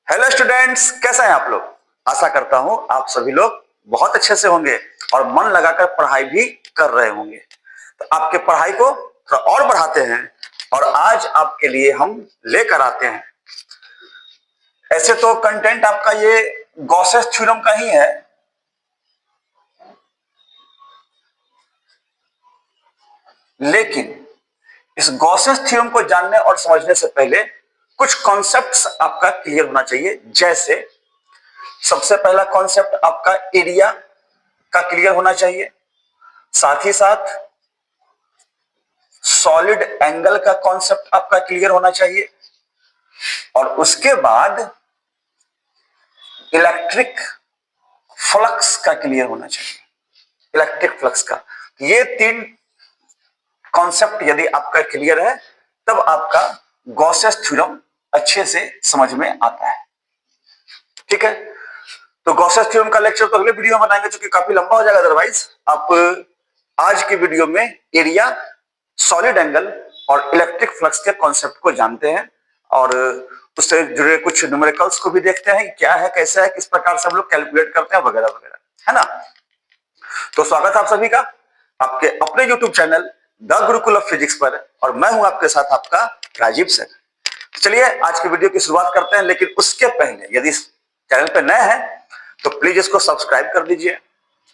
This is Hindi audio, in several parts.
हेलो स्टूडेंट्स, कैसे हैं आप लोग। आशा करता हूं आप सभी लोग बहुत अच्छे से होंगे और मन लगाकर पढ़ाई भी कर रहे होंगे। तो आपके पढ़ाई को थोड़ा और बढ़ाते हैं और आज आपके लिए हम लेकर आते हैं। ऐसे तो कंटेंट आपका ये गॉसेस थ्योरम का ही है, लेकिन इस गॉसेस थ्योरम को जानने और समझने से पहले कुछ कॉन्सेप्ट्स आपका क्लियर होना चाहिए। जैसे सबसे पहला कॉन्सेप्ट आपका एरिया का क्लियर होना चाहिए, साथ ही साथ सॉलिड एंगल का कॉन्सेप्ट आपका क्लियर होना चाहिए और उसके बाद इलेक्ट्रिक फ्लक्स का क्लियर होना चाहिए। इलेक्ट्रिक फ्लक्स का ये तीन कॉन्सेप्ट यदि आपका क्लियर है तब आपका गॉसेस थ्योरम अच्छे से समझ में आता है। ठीक है, तो गॉसेस थ्योरम का लेक्चर तो अगले वीडियो में बनाएंगे, क्योंकि काफी लंबा हो जाएगा। अदरवाइज आप आज के वीडियो में एरिया, सॉलिड एंगल और इलेक्ट्रिक फ्लक्स के कॉन्सेप्ट को जानते हैं और उससे जुड़े कुछ न्यूमेरिकल्स को भी देखते हैं, क्या है, कैसा है, किस प्रकार से हम लोग कैलकुलेट करते हैं, वगैरह वगैरह, है ना। तो स्वागत है आप सभी का आपके अपने YouTube channel the Gurukul of physics पर, और मैं हूं आपके साथ आपका राजीव सर। चलिए आज की वीडियो की शुरुआत करते हैं, लेकिन उसके पहले यदि इस चैनल पर नए हैं तो प्लीज इसको सब्सक्राइब कर दीजिए,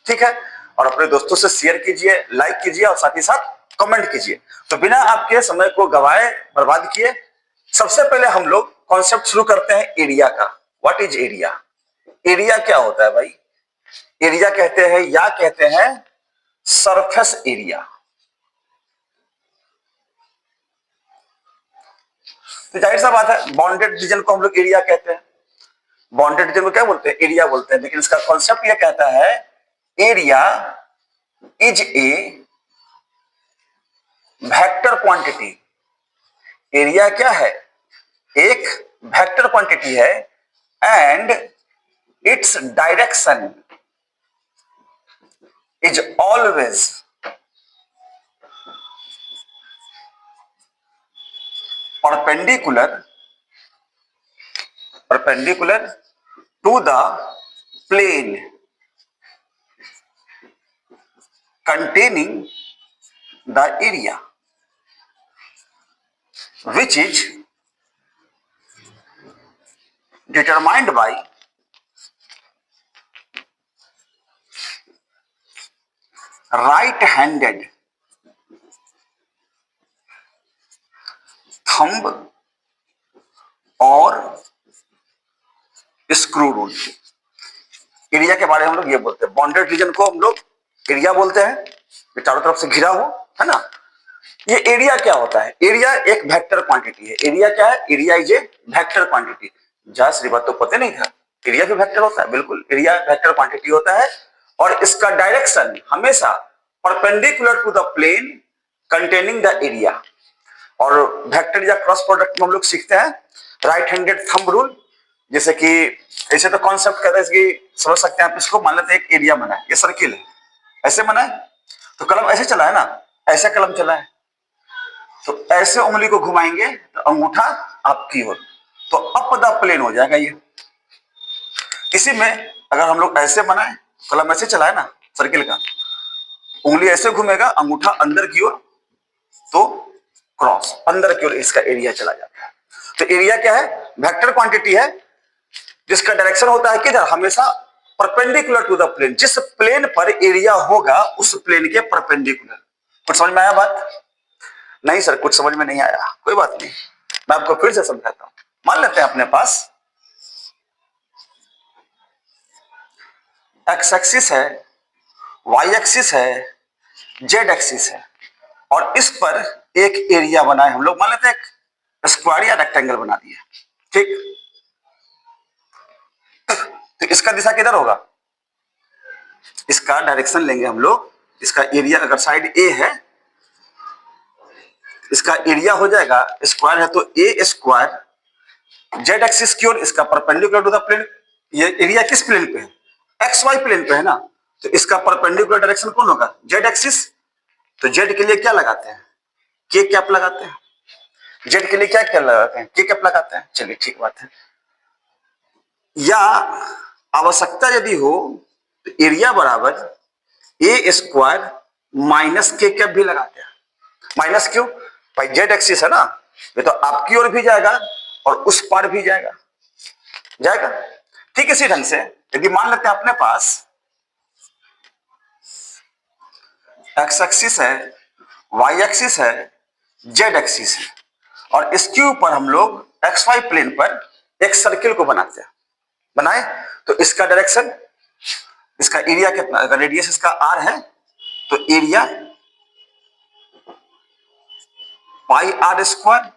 ठीक है, और अपने दोस्तों से शेयर कीजिए, लाइक कीजिए और साथ ही साथ कमेंट कीजिए। तो बिना आपके समय को गवाए, बर्बाद किए, सबसे पहले हम लोग कॉन्सेप्ट शुरू करते हैं एरिया का। What is area? एरिया क्या होता है भाई? एरिया कहते हैं या कहते हैं सरफेस एरिया। तो जाहिर सा बात है, बाउंडेड रीजन को हम लोग एरिया कहते हैं। बाउंडेड रीजन को क्या बोलते हैं? एरिया बोलते हैं। लेकिन इसका कॉन्सेप्ट यह कहता है area is a vector quantity. Area क्या है? एक वेक्टर क्वांटिटी है and its direction is always perpendicular to the plane containing the area, which is determined by right-handed thumb और स्क्रू रूल। एरिया के बारे में हम लोग ये बोलते हैं। बाउंडेड रीजन को हम लोग एरिया बोलते हैं, चारों तरफ से घिरा हो, है ना। ये एरिया क्या होता है? एरिया एक वेक्टर क्वांटिटी है। एरिया क्या है? Area is a vector quantity. जहां श्री बात तो पता नहीं था, एरिया भी वेक्टर होता है। बिल्कुल, एरिया वेक्टर क्वांटिटी होता है और इसका डायरेक्शन हमेशा perpendicular to the plane containing the area. और वेक्टर या क्रॉस प्रोडक्ट में हम लोग सीखते हैं राइट हैंडेड थंब रूल। जैसे कि ऐसे तो कॉन्सेप्ट कहते हैं कि समझ सकते हैं आप इसको। मान लेते हैं एक एरिया बना है, ये सर्किल है, ऐसे बना है, तो कलम ऐसे चला है ना, ऐसा कलम चला है, तो ऐसे उंगली को घुमाएंगे तो अंगूठा आपकी ओर, तो अप द प्लेन हो जाएगा ये। इसी में अगर हम लोग ऐसे बनाए, कलम ऐसे चला है ना सर्किल का, उंगली ऐसे घूमेगा, अंगूठा अंदर की ओर, तो क्रॉस अंदर की ओर इसका एरिया चला जाता है। तो एरिया क्या है? वेक्टर क्वांटिटी है जिसका डायरेक्शन होता है किधर? हमेशा परपेंडिकुलर टू द प्लेन। जिस प्लेन पर एरिया होगा उस प्लेन के परपेंडिकुलर। कुछ समझ में आया बात? नहीं सर, कुछ समझ में नहीं आया, कोई बात नहीं, मैं आपको फिर से समझाता हूं। मान लेते हैं अपने पास एक्स एक्सिस है, वाई एक्सिस है, जेड एक्सिस है, और इस पर एक एरिया बना है हम लोग। मान लेते हैं एक स्क्वायर या रेक्टेंगल बना दिया, ठीक। तो इसका दिशा किधर होगा? इसका डायरेक्शन लेंगे हम लोग। इसका एरिया अगर साइड ए है, इसका एरिया हो जाएगा, स्क्वायर है तो ए स्क्वायर, जेड एक्सिस की ओर, इसका परपेंडिकुलर टू द प्लेन। ये एरिया किस प्लेन पे है? एक्स वाई प्लेन पे है ना, तो इसका परपेंडिकुलर डायरेक्शन कौन होगा? Z axis. तो जेड के लिए क्या लगाते हैं? के कैप लगाते हैं। जेड के लिए क्या क्या लगाते हैं? के कैप लगाते हैं। चलिए ठीक बात है। या आवश्यकता यदि हो तो एरिया बराबर ए स्क्वायर माइनस के कैप भी लगाते हैं। माइनस क्यों भाई, जेड एक्सिस है ना, ये तो आपकी ओर भी जाएगा और उस पार भी जाएगा जाएगा। ठीक इसी ढंग से यदि मान लेते हैं अपने पास एक्स एक्सिस है, वाई एक्सिस है, जेड एक्सिस है, और इसके ऊपर हम लोग एक्स वाई प्लेन पर एक सर्किल को बनाते हैं। बनाए तो इसका डायरेक्शन, इसका एरिया कितना, अगर रेडियस इसका आर है तो area pi r square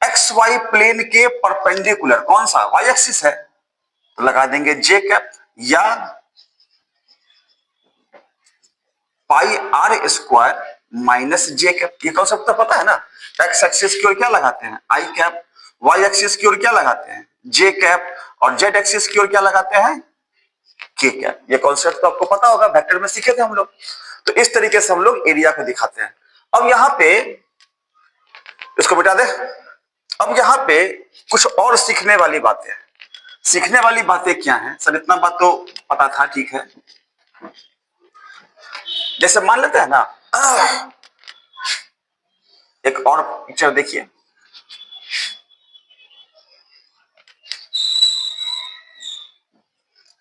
x y plane के परपेंडिकुलर, कौन सा, वाई एक्सिस है, तो लगा देंगे जे कैप, या pi r square minus J cap. ये कॉन्सेप्ट तो पता है ना, एक्स एक्सिस की ओर क्या लगाते हैं, आई कैप, वाई एक्सिस की ओर क्या लगाते हैं, जे कैप, और जेड एक्सिस की ओर क्या लगाते हैं, के कैप। ये कॉन्सेप्ट तो आपको पता होगा, वेक्टर में सीखे थे हम लोग। तो इस तरीके से हम लोग एरिया को दिखाते हैं। अब यहां पे इसको बिठा दे। अब यहां पे कुछ और सीखने वाली बातें हैं। सीखने वाली बातें क्या हैं सर, इतना बात तो पता था, ठीक है। जैसे मान लेते हैं ना, एक और पिक्चर देखिए,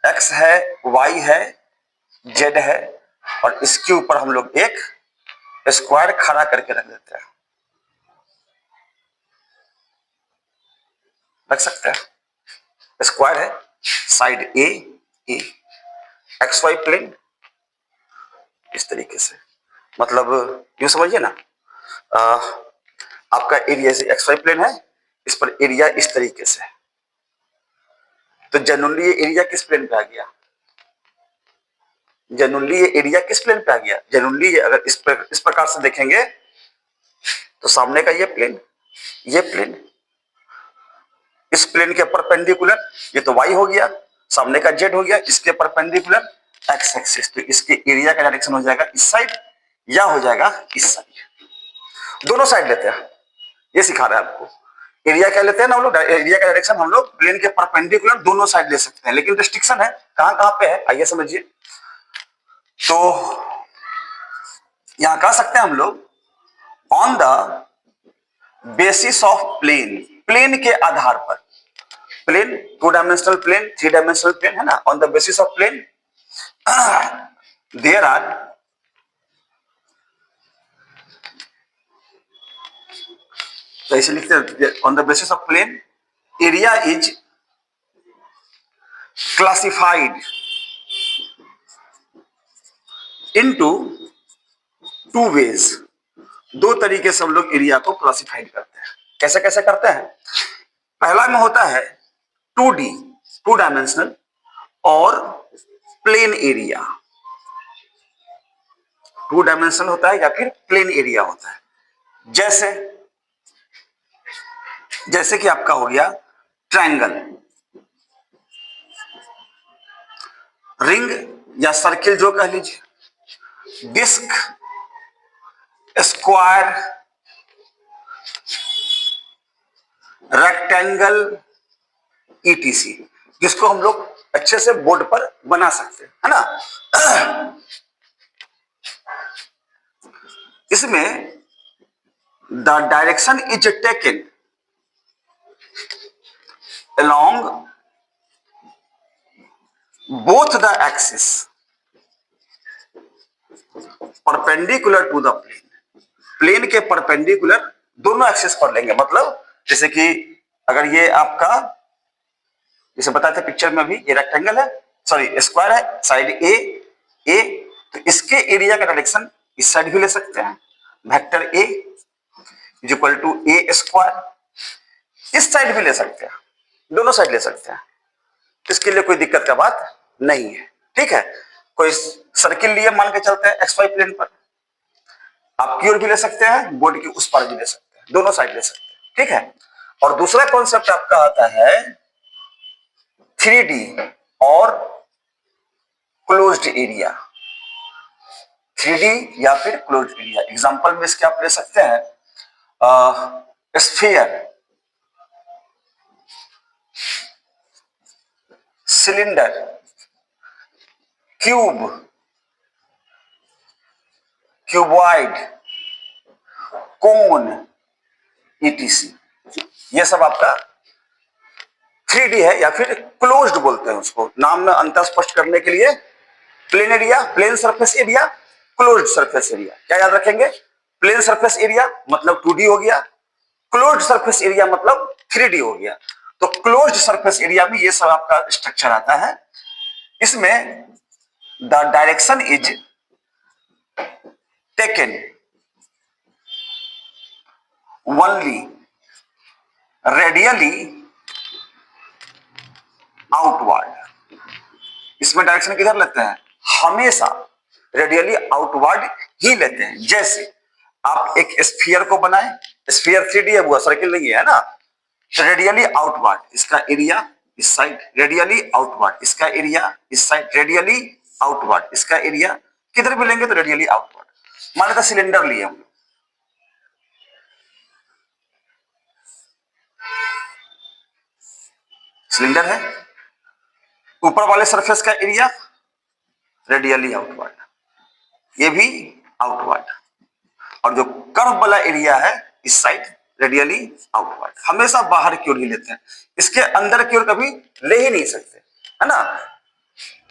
एक्स है, वाई है, जेड है, और इसके ऊपर हम लोग एक स्क्वायर खड़ा करके रख देते हैं। रख सकते हैं, स्क्वायर है, साइड ए ए, एक्स वाई प्लेन इस तरीके से, मतलब यूं समझिए ना, आपका एरिया से एक्स वाई प्लेन है, इस पर एरिया इस तरीके से, तो जनरली ये एरिया किस प्लेन पे आ गया, जनरली ये एरिया किस प्लेन पे आ गया, जनरली अगर इस प्रकार से देखेंगे तो सामने का ये प्लेन इस प्लेन के परपेंडिकुलर, ये तो y हो गया, सामने का z हो गया, इसके परपेंडिकुलर x एक्सिस, तो इसके एरिया का डायरेक्शन हो जाएगा इस साइड या हो जाएगा इस साइड। दोनों साइड लेते हैं, ये सिखा रहा है आपको। एरिया क्या लेते हैं ना हम लोग, एरिया का डायरेक्शन हम लोग प्लेन के परपेंडिकुलर दोनों साइड ले सकते हैं, लेकिन रिस्ट्रिक्शन है, कहां कहां पे है आइए समझिए। तो यहां कह सकते हैं हम लोग on the basis of plane, plane के आधार पर, plane 2 dimensional plane, 3 dimensional plane है ना, on the basis of plane there are तो ऐसे लिखते हैं, on the basis of plane area is classified into 2 ways. दो तरीके से हम लोग एरिया को क्लासिफाइड करते हैं। कैसे कैसे करते हैं, पहला में होता है 2D 2 डायमेंशनल और प्लेन एरिया, 2 डायमेंशनल होता है या फिर प्लेन एरिया होता है। जैसे जैसे कि आपका हो गया ट्रायंगल, रिंग या सर्किल जो कह लीजिए, डिस्क, स्क्वायर, रेक्टेंगल, ईटीसी, जिसको हम लोग अच्छे से बोर्ड पर बना सकते हैं, है ना। इसमें the direction is taken along both the axis perpendicular to the plane, plane के परपेंडिकुलर दोनों एक्सिस पर लेंगे। मतलब जैसे कि अगर ये आपका, जैसे बताया था पिक्चर में भी, ये रेक्टेंगल है, सॉरी स्क्वायर है, साइड ए, तो इसके एरिया का डायरेक्शन इस साइड भी ले सकते हैं, vector a is equal to a square, इस साइड भी ले सकते हैं, दोनों साइड ले सकते हैं, इसके लिए कोई दिक्कत का बात नहीं है, ठीक है। कोई सर्किल लिए मान के चलते हैं एक्स वाई प्लेन पर, आपकी ओर भी ले सकते हैं, बोर्ड की उस पार भी ले सकते हैं, दोनों साइड ले सकते हैं, ठीक है। और दूसरा कॉन्सेप्ट आपका आता है 3D और क्लोज्ड एरिया, 3D या फिर क्लोज्ड एरिया। एग्जांपल में इसके आप ले सकते हैं स्फीयर, सिलेंडर, क्यूब, क्यूबॉइड, कोन, ईटीसी, ये सब आपका 3D है या फिर क्लोज्ड बोलते हैं उसको, नाम में अंतर स्पष्ट करने के लिए। Plane area, plane surface area, closed surface area, क्या याद रखेंगे? प्लेन सरफेस एरिया मतलब 2D हो गया, क्लोज्ड सरफेस एरिया मतलब 3D हो गया। तो क्लोज्ड सरफेस एरिया में ये सब आपका स्ट्रक्चर आता है। इसमें the direction is taken only radially outward. इसमें डायरेक्शन किधर लेते हैं? हमेशा रेडियली आउटवर्ड ही लेते हैं। जैसे आप एक स्फीयर को बनाए, स्फीयर 3D है, वो सर्किल नहीं है ना, तो रेडियली आउटवर्ड इसका एरिया इस साइड, रेडियली आउटवर्ड इसका एरिया इस साइड, रेडियली आउटवर्ड इसका एरिया, किधर भी लेंगे तो रेडियली आउटवर्ड। मान लेते सिलेंडर लिए हम, सिलेंडर है, ऊपर वाले सरफेस का एरिया रेडियली आउटवर्ड, ये भी आउटवर्ड, और जो कर्व वाला एरिया है इस साइड रेडियली आउटवर्ड। हमेशा बाहर की ओर ही लेते हैं, इसके अंदर की ओर कभी ले ही नहीं सकते, है ना।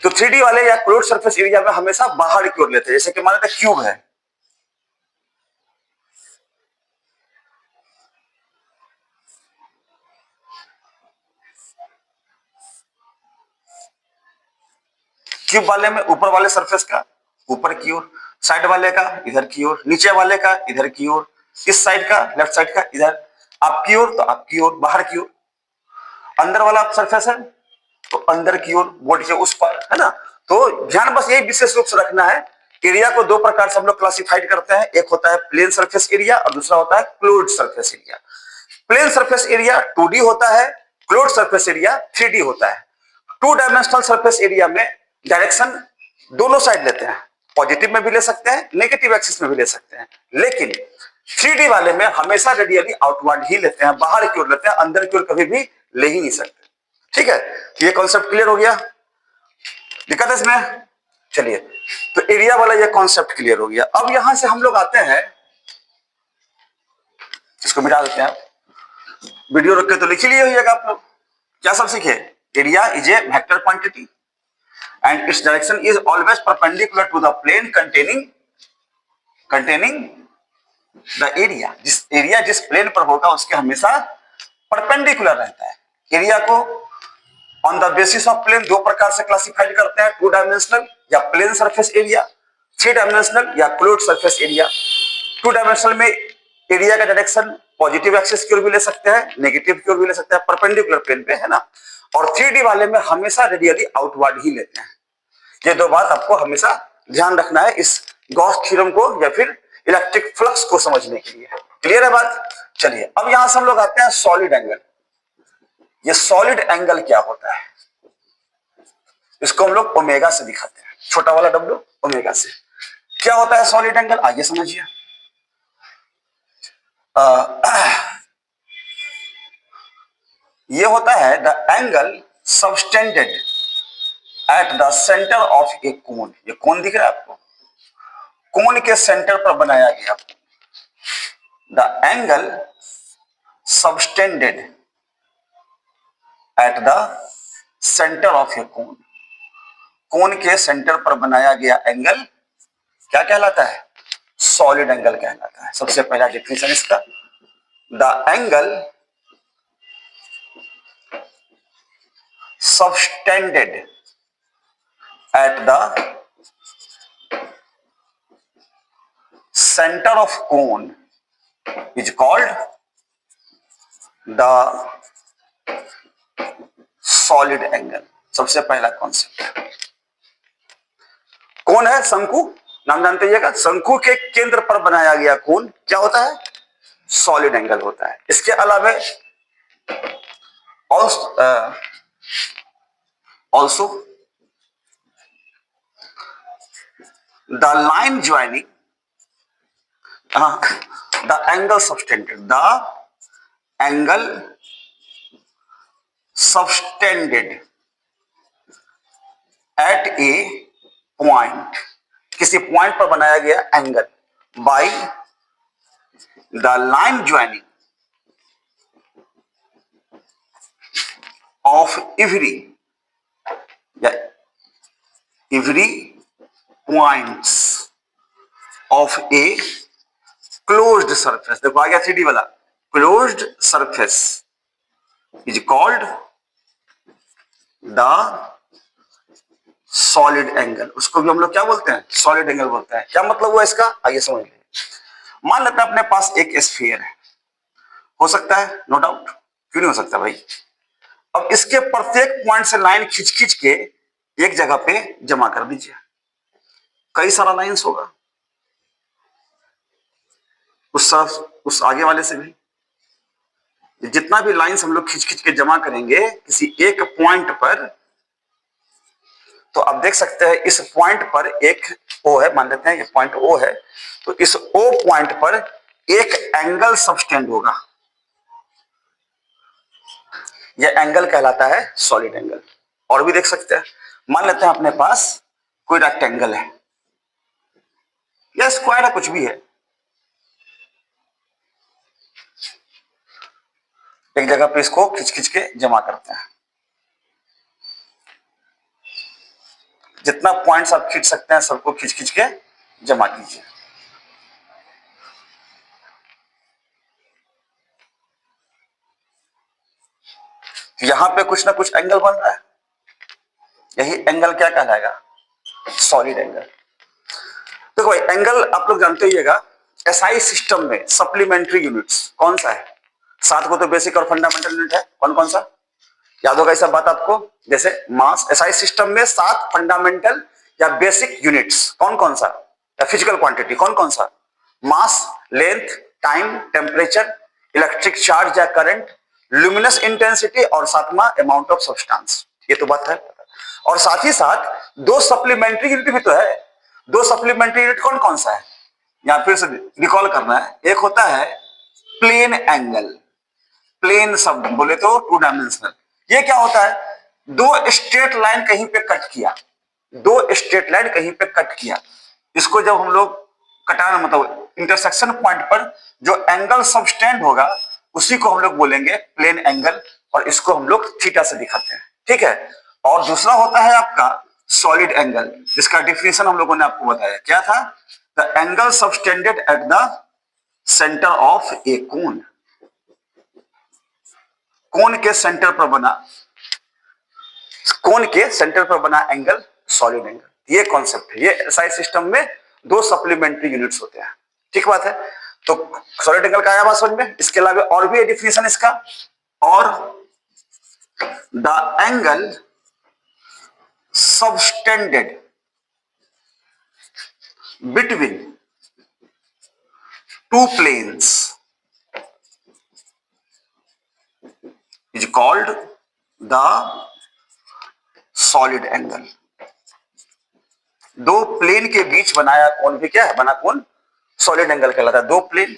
तो 3D वाले या क्लोज्ड सरफेस एरिया में हमेशा बाहर की ओर लेते हैं। जैसे कि मान लेते क्यूब है, क्यूब वाले में ऊपर वाले सरफेस का ऊपर की ओर, साइड वाले का इधर की ओर, नीचे वाले का इधर की ओर, इस साइड का लेफ्ट साइड का इधर, आपकी ओर तो आपकी ओर, बाहर की ओर। अंदर वाला सरफेस है तो अंदर की ओर, बोर्ड के उस पर, है ना। तो ध्यान बस यही विशेष रूप से रखना है, एरिया को दो प्रकार से हम लोग क्लासिफाइड करते हैं, एक होता है प्लेन सरफेस एरिया और दूसरा होता है closed surface area. Plane surface area 2D होता है, क्लोज्ड सरफेस एरिया 3D होता है। 2 डायमेंशनल सरफेस एरिया में डायरेक्शन दोनों साइड लेते हैं, पॉजिटिव में भी ले सकते हैं, नेगेटिव एक्सिस में भी ले सकते हैं, लेकिन 3D वाले में हमेशा रेडियली आउटवर्ड ही लेते हैं, बाहर की ओर लेते हैं, अंदर की ओर कभी भी ले ही नहीं सकते। ठीक है, ये कॉन्सेप्ट क्लियर हो गया? दिक्कत है इसमें? चलिए, तो एरिया वाला ये कॉन्सेप्ट क्लियर हो गया। अब यहां से हम लोग आते हैं, इसको मिटा देते हैं, वीडियो रख के तो लिख ही लिए होइएगा आप लोग। क्या सब सीखे? Area is a vector quantity and its direction is always perpendicular to the plane containing the area। जिस एरिया जिस प्लेन पर होगा उसके हमेशा परपेंडिकुलर रहता है। एरिया को on the basis of plane दो प्रकार से क्लासिफाइड करते हैं, 2 डायमेंशनल या प्लेन सरफेस एरिया, 3 डायमेंशनल या क्लोज्ड सरफेस एरिया। 2 डायमेंशनल में एरिया का डायरेक्शन पॉजिटिव एक्सिस की ओर भी ले सकते हैं, नेगेटिव की ओर भी ले सकते हैं, परपेंडिकुलर प्लेन पे, है ना। और 3D वाले में हमेशा रेडियली आउटवर्ड ही लेते हैं। ये दो बात आपको हमेशा ध्यान रखना है इस गॉस थ्योरम को या फिर इलेक्ट्रिक फ्लक्स को समझने के लिए। क्लियर है बात? चलिए, अब यहां से हम लोग आते हैं सॉलिड एंगल। ये सॉलिड एंगल क्या होता है? इसको हम लोग ओमेगा से दिखाते हैं, छोटा वाला W ओमेगा से। क्या होता है सॉलिड एंगल? आइए समझिए। ये होता है the angle subtended at the centre of a cone. ये कोन दिख रहा है आपको? कोन के सेंटर पर बनाया गया the angle subtended at the centre of a cone. Cone के सेंटर पर बनाया गया एंगल क्या कहलाता है? सॉलिड एंगल कहलाता है। सबसे पहला डेफिनेशन इसका, the angle subtended at the center of cone is called the solid angle। सबसे पहला कॉन्सेप्ट, कोन है शंकु, नाम जानते हैं, शंकु के केंद्र पर बनाया गया कोन क्या होता है? सॉलिड एंगल होता है। इसके अलावा also the line joining the angle subtended, the angle subtended at a point, किसी पॉइंट पर बनाया गया angle by the line joining of every points of a closed surface. देखो आ गया 3D वाला, closed surface is called the solid angle. उसको भी हम लोग क्या बोलते हैं? सॉलिड एंगल बोलते हैं। क्या मतलब हुआ इसका, आइए समझ लीजिए। मान लेते हैं अपने पास एक स्फीयर है, हो सकता है, नो डाउट, क्यों नहीं हो सकता भाई। अब इसके प्रत्येक पॉइंट से लाइन खींच खींच के एक जगह पे जमा कर दीजिए। कई सारा लाइंस होगा, उस आगे वाले से भी। जितना भी लाइंस हम लोग खींच खींच के जमा करेंगे किसी एक पॉइंट पर, तो आप देख सकते हैं इस पॉइंट पर एक ओ है, मान लेते हैं ये पॉइंट ओ है, तो इस ओ पॉइंट पर एक एंगल सबटेंड होगा। यह एंगल कहलाता है सॉलिड एंगल। और भी देख सकते हैं, मान लेते हैं अपने पास कोई रेक्टेंगल है या स्क्वायर है, कुछ भी है, एक जगह पे इसको खींच खींच के जमा करते हैं। जितना पॉइंट्स आप खींच सकते हैं सबको खींच खींच के जमा कीजिए। यहां पे कुछ ना कुछ एंगल बन रहा है, यही एंगल क्या कहलाएगा? Solid angle. देखो एंगल आप लोग जानते होइएगा, एसआई सिस्टम में सप्लीमेंट्री यूनिट्स कौन सा है? 7 को तो बेसिक और फंडामेंटल यूनिट है, कौन कौन सा याद होगा? ऐसा बात आपको, जैसे मास, एसआई सिस्टम में 7 फंडामेंटल या बेसिक यूनिट्स कौन कौन सा, या फिजिकल क्वांटिटी कौन कौन सा? Mass, length, time, temperature, electric charge या करंट, ल्यूमिनस इंटेंसिटी और 7वां अमाउंट ऑफ सब्सटेंस। ये तो बात है। और साथ ही साथ 2 सप्लीमेंट्री यूनिट भी तो है। 2 सप्लीमेंट्री यूनिट कौन कौन सा है, यहां फिर से रिकॉल करना है। एक होता है प्लेन एंगल, प्लेन शब्द बोले तो 2 डायमेंशनल। ये क्या होता है? 2 स्ट्रेट लाइन कहीं पे कट किया, 2 स्ट्रेट लाइन कहीं पे कट किया, इसको जब हम लोग कटाना मतलब इंटरसेक्शन पॉइंट पर जो एंगल सबटेंड होगा उसी को हम लोग बोलेंगे प्लेन एंगल, और इसको हम लोग थीटा से दिखाते हैं, ठीक है। और दूसरा होता है आपका सॉलिड एंगल, जिसका डिफिनेशन हम लोगों ने आपको बताया, क्या था? The angle subtended at the centre of a cone, cone के सेंटर पर बना, कोन के सेंटर पर बना एंगल सॉलिड एंगल। ये कॉन्सेप्ट है। ये एसआई सिस्टम में 2 सप्लीमेंट्री यूनिट्स होते हैं, ठीक बात है। तो सॉलिड एंगल का आया बात समझ में। इसके अलावा और भी डिफिनेशन इसका, और the angle subtended between 2 planes is called the solid angle. 2 plane के बीच बनाया कौन भी क्या है, बना कौन? सॉलिड एंगल कहलाता है। 2 प्लेन,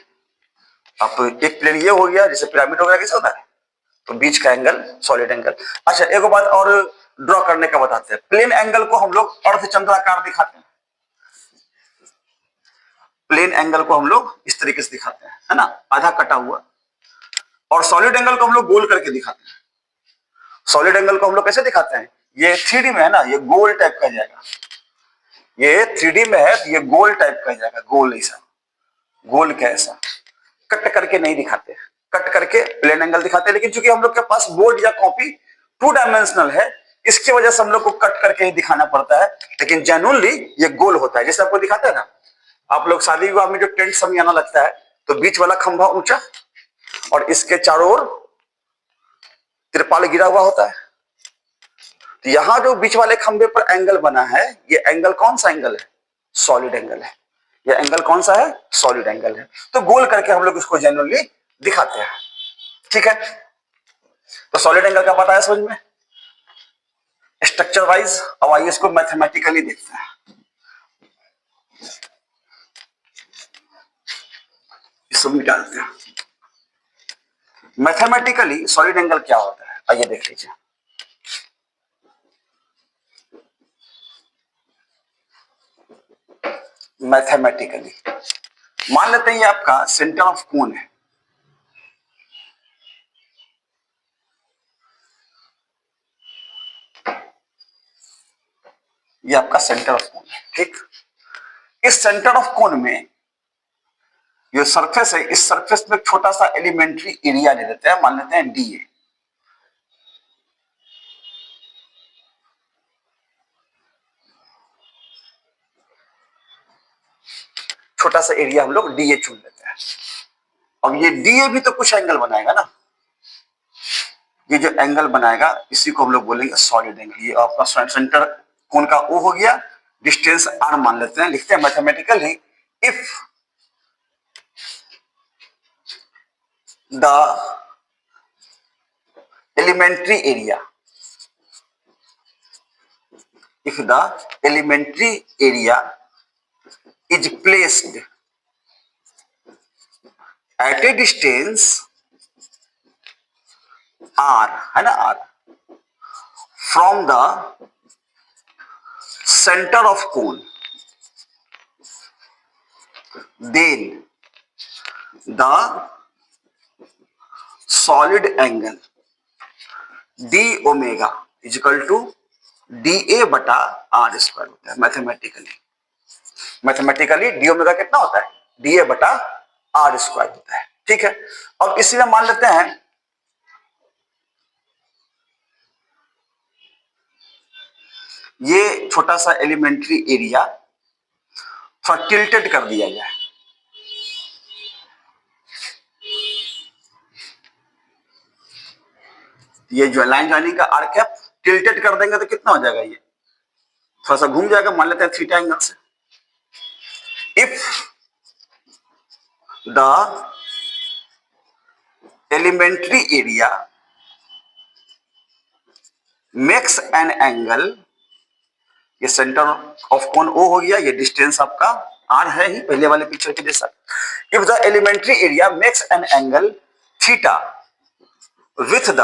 अब एक प्लेन ये हो गया जैसे पिरामिड वगैरह कैसे होता है, तो बीच का एंगल सॉलिड एंगल। अच्छा एक बात और ड्रॉ करने का बताते हैं। प्लेन एंगल को हम लोग अर्धचंद्राकार दिखाते हैं, प्लेन एंगल को हम लोग इस तरीके से दिखाते हैं, है ना, आधा कटा हुआ। और सॉलिड एंगल को हम लोग गोल करके दिखाते हैं। सॉलिड एंगल को हम लोग कैसे दिखाते हैं? ये 3D में है ना, ये गोल टाइप का जाएगा, ये 3D में है तो ये गोल टाइप का जाएगा, गोल ऐसा, गोल कैसा, कट करके नहीं दिखाते, कट करके प्लेन एंगल दिखाते हैं। लेकिन चूंकि हम लोग के पास बोर्ड या कॉपी 2 डायमेंशनल है, इसकी वजह से हम लोग को कट करके ही दिखाना पड़ता है। लेकिन जेन्युइनली ये गोल होता है, जैसे आपको दिखाते हैं ना, आप लोग शादी विवाह में जो टेंट समियाना लगता है, तो बीच वाला खंभा ऊंचा और इसके चारों ओर तिरपाल गिरा हुआ होता है। तो यहां जो बीच वाले खंभे पर एंगल बना है, ये एंगल कौन सा एंगल है? सॉलिड एंगल है। ये एंगल कौन सा है? सॉलिड एंगल है। तो गोल करके हम लोग इसको जनरली दिखाते हैं, ठीक है। तो सॉलिड एंगल का पता है समझ में, स्ट्रक्चर वाइज। अब आइए इसको मैथमेटिकली देखते हैं, इसको निकालते हैं। मैथमेटिकली सॉलिड एंगल क्या होता है, आइए देख लीजिए। मैथमेटिकली। मान लेते हैं ये आपका सेंटर ऑफ कोन है, ये आपका सेंटर ऑफ कोन है, ठीक। इस सेंटर ऑफ कोन में ये सरफेस है, इस सरफेस में छोटा सा एलिमेंट्री एरिया ले लेते हैं, मान लेते हैं डी ए। छोटा सा एरिया हम लोग डी ए चुन लेते हैं। अब ये डी ए भी तो कुछ एंगल बनाएगा ना, ये जो एंगल बनाएगा इसी को हम लोग बोलेंगे सॉलिड एंगल। ये आपका सेंटर कोन का ओ हो गया, डिस्टेंस आर मान लेते हैं, लिखते हैं mathematically if the elementary area, if the elementary area is placed at a distance r, है ना r, from the center of cone, then the solid angle d omega equal to d a बटा आर स्क्वायर होता है। मैथमेटिकली डी ओमेगा कितना होता है, डी ए बटा आर स्क्वायर होता है, ठीक है। अब इसी में मान लेते हैं ये छोटा सा एलिमेंट्री एरिया थोड़ा टिल्टेड कर दिया जाए, ये जो लाइन ज्वाइनिंग का आर्क है टिल्टेड कर देंगे तो कितना हो जाएगा, ये थोड़ा सा घूम जाएगा, मान लेते हैं थीटा एंगल से। If the elementary area makes an angle, ये सेंटर ऑफ कोन ओ हो गया, ये डिस्टेंस आपका आर है ही पहले वाले पिक्चर के जैसा। If the elementary area makes an angle theta with the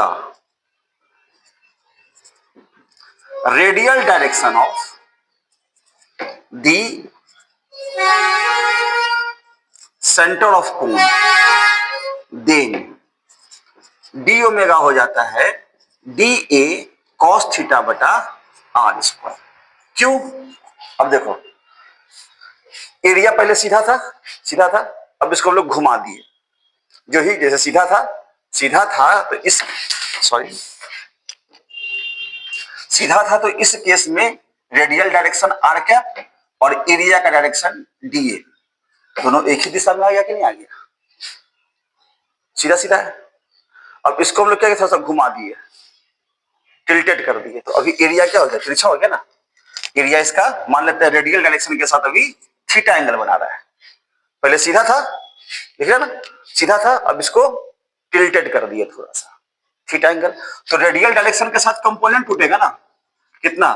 radial direction of the center of cone, then D omega हो जाता है डी ए कॉस थीटा बटा आर स्क्वायर। क्यों, अब देखो एरिया पहले सीधा था, अब इसको हम लोग घुमा दिए, जो ही जैसे सीधा था तो इस सीधा था तो इस केस में रेडियल डायरेक्शन आर कैप और एरिया का डायरेक्शन डी ए, दोनों एक ही दिशा में आ गया कि नहीं आ गया, सीधा है। अब इसको हम लोग क्या थोड़ा सा घुमा दिए, टिल्टेड कर दिए, तो अभी एरिया क्या हो गया, तिरछा हो गया ना। एरिया इसका मान लेते हैं रेडियल डायरेक्शन के साथ अभी थीटा एंगल बना रहा है, पहले सीधा था, देख रहे ना, सीधा था, अब इसको टिल्टेड कर दिए थोड़ा सा थीटा एंगल, तो रेडियल डायरेक्शन के साथ कंपोनेंट टूटेगा ना, कितना,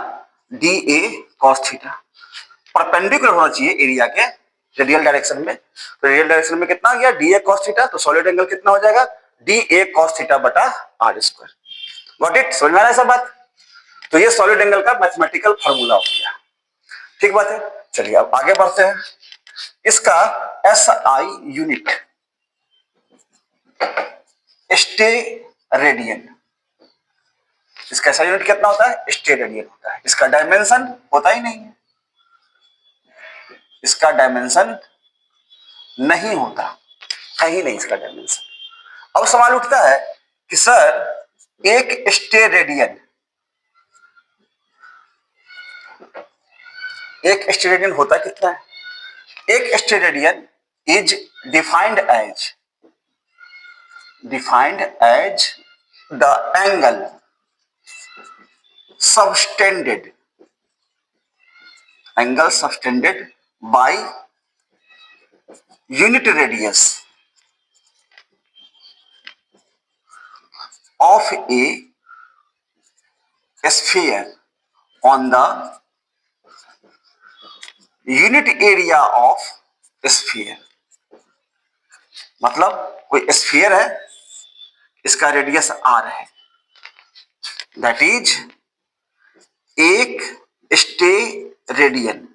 D A cos theta, perpendicular होना चाहिए एरिया के रेडियल डायरेक्शन में, तो रेडियल डायरेक्शन में कितना आ गया, डी ए कॉस थीटा, तो सॉलिड एंगल कितना हो जाएगा, डी ए कॉस थीटा बटा आर स्क्वायर। गॉट इट, समझ में आ रहा है सब बात। तो ये सॉलिड एंगल का मैथमेटिकल फॉर्मूला हो गया, ठीक बात है। चलिए अब आगे बढ़ते हैं, इसका S I unit stay radian, इसका ऐसा यूनिट कितना होता है, स्टे रेडियन होता है। इसका डायमेंशन होता ही नहीं है, इसका डायमेंशन नहीं होता, है ही नहीं इसका डायमेंशन। अब सवाल उठता है कि सर एक स्टे रेडियन, एक स्टे रेडियन होता कितना है, एक steradian is defined as the angle subtended by unit radius of a sphere on the unit area of sphere। मतलब कोई स्फीयर है, इसका रेडियस r है, दैट इज एक स्टे रेडियन,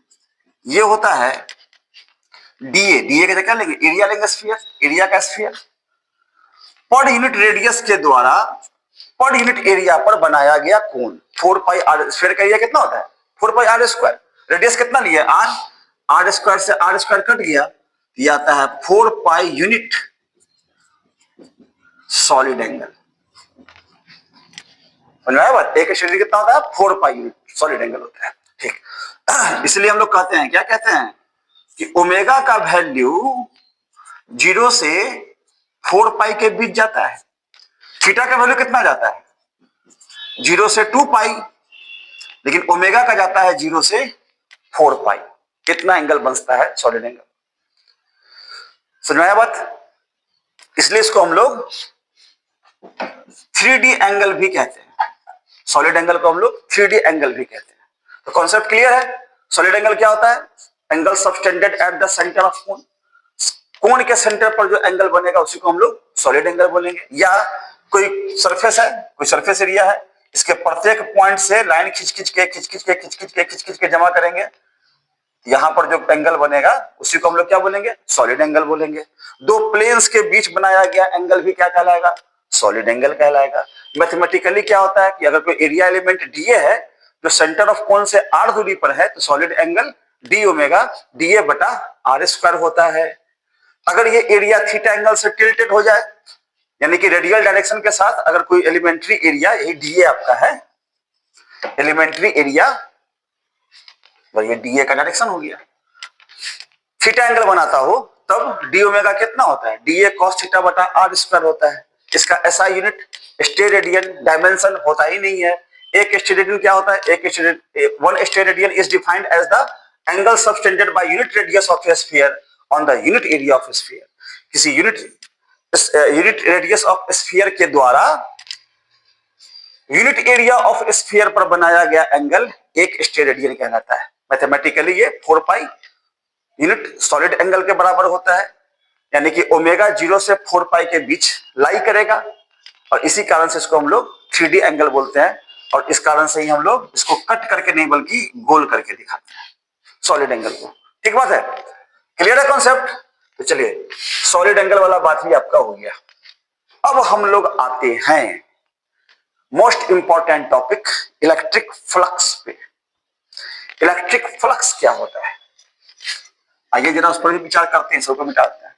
ये होता है डीए, डीए का क्या लेंगे, एरिया लेंगे, स्फीयर, एरिया का स्फीयर। पर यूनिट रेडियस के द्वारा पर यूनिट एरिया पर बनाया गया कोण 4 पाई आर, स्फीयर का एरिया कितना होता है 4 पाई आर स्क्वायर, रेडियस कितना लिया आर, आर स्क्वायर से आर स्क्वायर कट गया, ये आता है 4 पाई यूनिट सॉलिड एंगल। बात, एक स्टडी कितना होता है 4 पाई यूनिट सॉलिड एंगल होता है, ठीक। इसलिए हम लोग कहते हैं, क्या कहते हैं कि ओमेगा का वैल्यू 0 से 4 पाई के बीच जाता है, थीटा का वैल्यू कितना जाता है 0 से 2 पाई, लेकिन ओमेगा का जाता है 0 से 4 पाई। कितना एंगल बनता है सॉलिड एंगल, समझ में आया बात। इसलिए इसको हम लोग 3D एंगल भी कहते हैं, सॉलिड एंगल को हम लोग 3D एंगल भी कहते हैं। तो कॉन्सेप्ट क्लियर है। सॉलिड एंगल क्या होता है, angle subtended at the centre of cone, cone के सेंटर पर जो एंगल बनेगा उसी को हम लोग सॉलिड एंगल बोलेंगे। या कोई सरफेस है, कोई सरफेस एरिया है, इसके प्रत्येक पॉइंट से लाइन खींच खींच के जमा करेंगे, यहां पर जो एंगल बनेगा उसी को हम लोग क्या बोलेंगे, सॉलिड एंगल बोलेंगे। दो प्लेन्स के बीच बनाया गया एंगल भी क्या कहलाएगा, सॉलिड एंगल कहलाएगा। मैथमेटिकली क्या होता है कि अगर कोई एरिया एलिमेंट डीए है जो सेंटर ऑफ कोन से आर दूरी पर है, तो solid angle D omega DA बटा आर स्क्वायर होता है। अगर ये एरिया थीटा एंगल से टिल्टेड हो जाए, यानी कि रेडियल डायरेक्शन के साथ, अगर कोई एलिमेंट्री एरिया, यही डीए आपका है एलिमेंट्री एरिया, ये डीए का डायरेक्शन हो गया, थीटा एंगल बनाता हो, तब डी ओमेगा कितना होता है, डीए कॉस थीटा बटा आर स्क्वायर होता है। इसका एसआई यूनिट स्टेरेडियन, डायमेंशन होता ही नहीं है। एक स्टेरेडियन क्या होता है, one steradian is defined as the angle subtended by unit radius of a sphere on the unit area of sphere. किसी यूनिट रेडियस ऑफ स्फीयर के द्वारा यूनिट एरिया ऑफ स्फीयर पर बनाया गया एंगल एक स्टेरेडियन कहलाता है। मैथमेटिकली ये 4 पाई यूनिट सॉलिड एंगल के बराबर होता है, यानी कि ओमेगा 0 से 4 पाई के बीच लाई करेगा, और इसी कारण से इसको हम लोग 3D एंगल बोलते हैं। और इस कारण से ही हम लोग इसको कट करके नहीं बल्कि गोल करके दिखाते हैं सॉलिड एंगल को। ठीक बात है, क्लियर है कॉन्सेप्ट। तो चलिए सॉलिड एंगल वाला बात भी आपका हो गया। अब हम लोग आते हैं most important topic electric flux पे। इलेक्ट्रिक फ्लक्स क्या होता है, आइए जरा उस पर भी विचार करते हैं, सबको मिटाते हैं।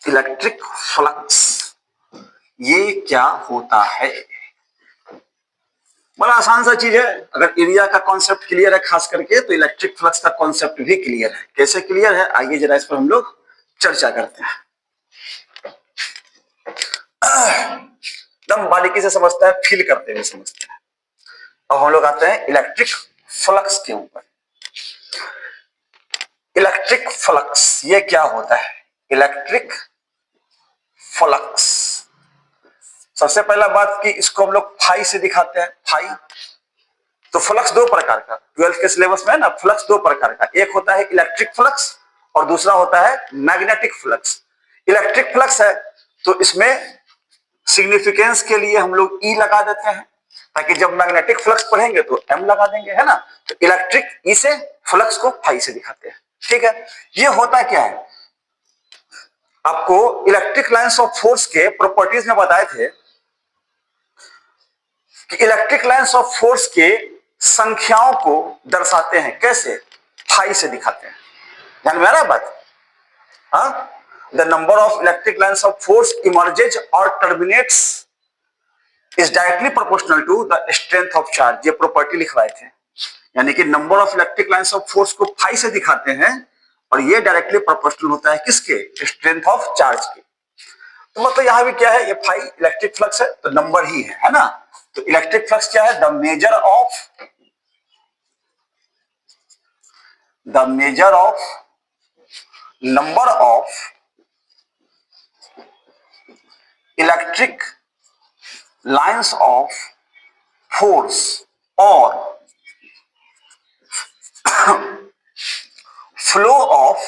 इलेक्ट्रिक फ्लक्स ये क्या होता है, बड़ा आसान सा चीज है। अगर एरिया का कॉन्सेप्ट क्लियर है खास करके, तो इलेक्ट्रिक फ्लक्स का कॉन्सेप्ट भी क्लियर है। कैसे क्लियर है, आइए जरा इस पर हम लोग चर्चा करते हैं। एकदम बारीकी से समझता है, फील करते हुए समझते हैं। अब हम लोग आते हैं इलेक्ट्रिक फ्लक्स के ऊपर। इलेक्ट्रिक फ्लक्स ये क्या होता है, इलेक्ट्रिक फ्लक्स, सबसे पहला बात कि इसको हम लोग फाई से दिखाते हैं, फाई। तो फ्लक्स दो प्रकार का, 12th के सिलेबस में ना, फ्लक्स दो प्रकार का, एक होता है इलेक्ट्रिक फ्लक्स और दूसरा होता है मैग्नेटिक फ्लक्स। इलेक्ट्रिक फ्लक्स है तो इसमें सिग्निफिकेंस के लिए हम लोग ई लगा देते हैं, ताकि जब मैग्नेटिक फ्लक्स पढ़ेंगे तो एम लगा देंगे, है ना। तो इलेक्ट्रिक ई से, फ्लक्स को फाई से दिखाते हैं। ठीक है, ये होता क्या है, आपको इलेक्ट्रिक लाइंस ऑफ फोर्स के प्रॉपर्टीज में बताए थे कि इलेक्ट्रिक लाइंस ऑफ फोर्स के संख्याओं को दर्शाते हैं, कैसे, फाई से दिखाते हैं। ध्यान में आ रहा है बात, हाँ। The number of electric lines of force emerges और terminates is directly proportional to the strength of charge, ये प्रॉपर्टी लिखवाए थे। यानी कि number of electric lines of force को फाई से दिखाते हैं, और ये डायरेक्टली प्रोपोर्शनल होता है किसके, स्ट्रेंथ ऑफ चार्ज के। तो मतलब यहां भी क्या है, ये फाई इलेक्ट्रिक फ्लक्स है तो नंबर ही है ना। तो इलेक्ट्रिक फ्लक्स क्या है, the measure of number of electric lines of force और flow of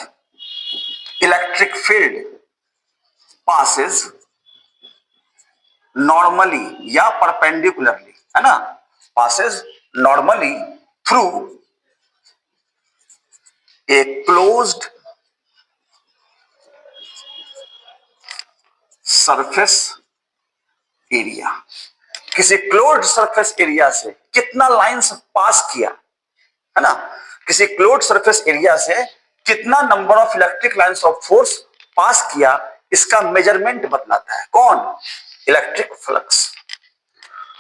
electric field passes normally या परपेंडिकुलरली, है ना, passes normally through a closed surface area, किसी क्लोज्ड सरफेस एरिया से कितना लाइंस पास किया, है ना, किसी क्लोज्ड सरफेस एरिया से कितना number of electric lines of force pass किया, इसका मेजरमेंट बतलाता है कौन, इलेक्ट्रिक फ्लक्स।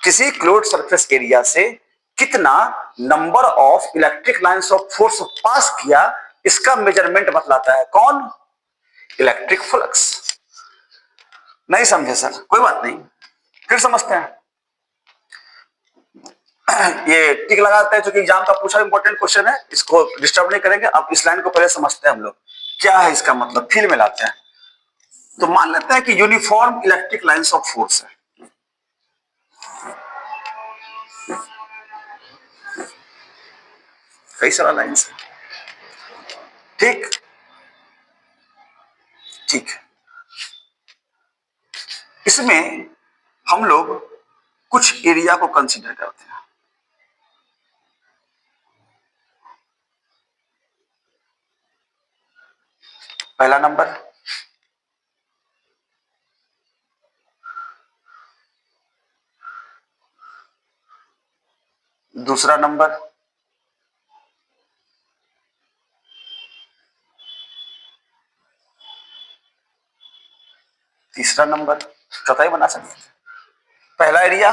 किसी क्लोज्ड सरफेस एरिया से कितना number of electric lines of force pass किया, इसका मेजरमेंट बतलाता है कौन, इलेक्ट्रिक फ्लक्स। नहीं समझे सर, कोई बात नहीं, फिर समझते हैं। ये टिक लगाते हैं क्योंकि एग्जाम का पूछा इंपॉर्टेंट क्वेश्चन है, इसको डिस्टर्ब नहीं करेंगे। अब इस लाइन को पहले समझते हैं हम लोग क्या है इसका मतलब, फील में लाते हैं। तो मान लेते हैं कि uniform electric lines of force है, कई सारा लाइंस है, ठीक ठीक है। इसमें हम लोग कुछ एरिया को कंसीडर करते हैं। पहला नंबर दूसरा नंबर तीसरा नंबर, चौथा ही बना सकते हैं। पहला एरिया,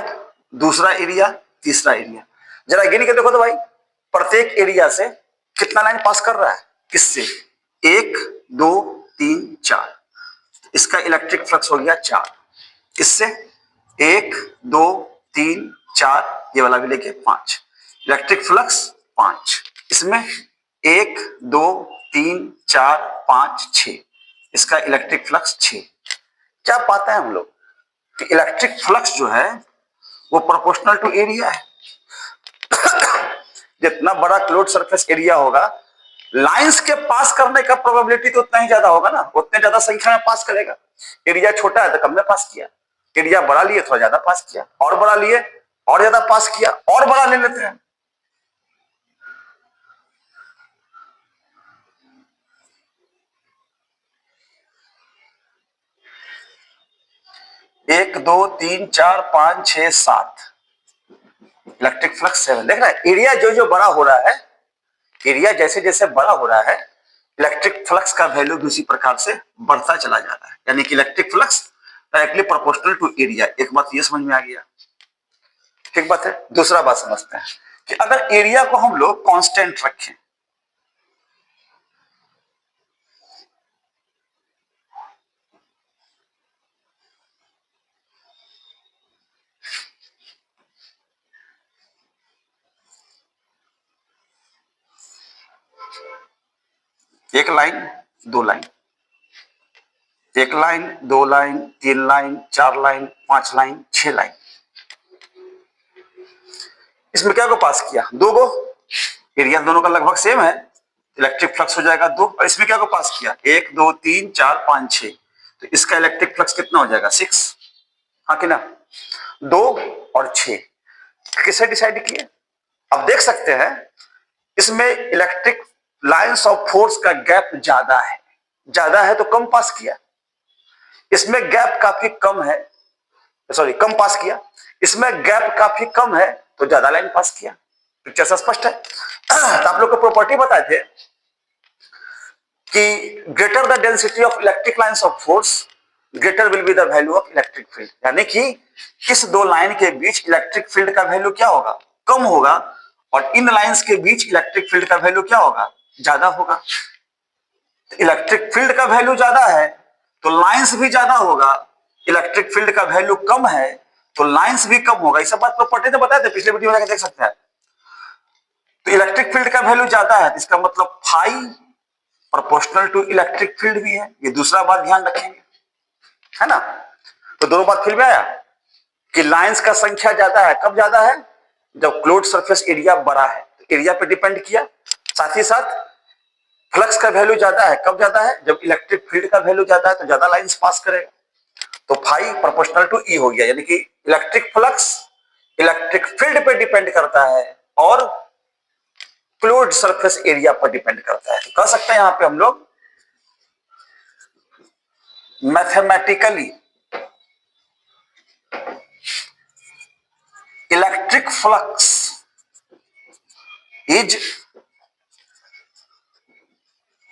दूसरा एरिया, तीसरा एरिया। जरा गिन के देखो तो भाई, प्रत्येक एरिया से कितना लाइन पास कर रहा है, किससे, 1 2 3 4, इसका इलेक्ट्रिक फ्लक्स हो गया 4, इससे 1 2 3 4, ये वाला भी लेके 5, इलेक्ट्रिक फ्लक्स 5, इसमें 1 2 3 4 5 6, इसका इलेक्ट्रिक फ्लक्स 6। क्या पाते हैं हम लोग कि इलेक्ट्रिक फ्लक्स जो है वो प्रोपोर्शनल टू एरिया है। जितना बड़ा क्लोज्ड सरफेस एरिया होगा, लाइंस के पास करने का प्रोबेबिलिटी तो उतना ही ज्यादा होगा ना, उतने ज्यादा संख्या में पास करेगा। एरिया छोटा है तो कम में पास किया, एरिया बड़ा लिए थोड़ा ज्यादा पास किया, और बड़ा लिए और ज्यादा पास किया, और बड़ा ले लेते हैं। एक दो तीन चार पांच छह सात, इलेक्ट्रिक फ्लक्स 7। देख रहा है एरिया जो जो बड़ा हो रहा है, एरिया जैसे जैसे बड़ा हो रहा है, इलेक्ट्रिक फ्लक्स का वैल्यू भी उसी प्रकार से बढ़ता चला जा रहा है, यानी कि electric flux directly proportional to area. एक बात ये समझ में आ गया, ठीक बात है। दूसरा बात समझते हैं कि अगर एरिया को हम लोग कांस्टेंट रखें, एक लाइन दो लाइन, एक लाइन दो लाइन तीन लाइन चार लाइन पांच लाइन 6 लाइन, इसमें क्या को पास किया, 2 गो, एरिया दोनों का लगभग सेम है, इलेक्ट्रिक फ्लक्स हो जाएगा 2। और इसमें क्या को पास किया, 1 2 3 4 5 6, तो इसका इलेक्ट्रिक फ्लक्स कितना हो जाएगा, 6, हाँ कि ना। 2 और 6 किसे डिसाइड किए, अब देख सकते हैं इसमें इलेक्ट्रिक लाइंस ऑफ फोर्स का गैप ज्यादा है तो कम पास किया, इसमें गैप काफी कम है, सॉरी कम पास किया, इसमें गैप काफी कम है तो ज्यादा लाइन पास किया। पिक्चर से स्पष्ट है। तो आप लोग को प्रॉपर्टी बताए थे कि greater the density of electric lines of force greater will be the value of electric field, यानी कि इस दो लाइन के बीच इलेक्ट्रिक फील्ड का वैल्यू क्या होगा, कम होगा, और इन लाइंस के बीच इलेक्ट्रिक फील्ड का वैल्यू क्या होगा, ज्यादा होगा। इलेक्ट्रिक फील्ड का वैल्यू ज्यादा है तो लाइंस भी ज्यादा होगा, इलेक्ट्रिक फील्ड का वैल्यू कम है तो लाइंस भी कम होगा। ये सब बात प्रॉपर्टी तो बताए थे, पिछले वीडियो में देख सकते हैं। तो इलेक्ट्रिक फील्ड का वैल्यू ज्यादा है, इसका मतलब phi proportional to electric field भी है, ये दूसरा बात ध्यान रखेंगे, है ना। तो दोनों बात फिर में आया कि लाइंस का संख्या ज्यादा है, कब ज्यादा है, जब क्लोज्ड सरफेस एरिया बड़ा है, तो एरिया पे डिपेंड किया। साथ ही साथ फ्लक्स का वैल्यू ज्यादा है, कब ज्यादा है, जब इलेक्ट्रिक फील्ड का वैल्यू ज्यादा है तो ज्यादा लाइंस पास करेगा, तो फाई प्रोपोर्शनल टू ई हो गया, यानी कि इलेक्ट्रिक फ्लक्स इलेक्ट्रिक फील्ड पे डिपेंड करता है और क्लोज्ड सरफेस एरिया पर डिपेंड करता है। तो कह सकते हैं यहां पे हम लोग mathematically electric flux is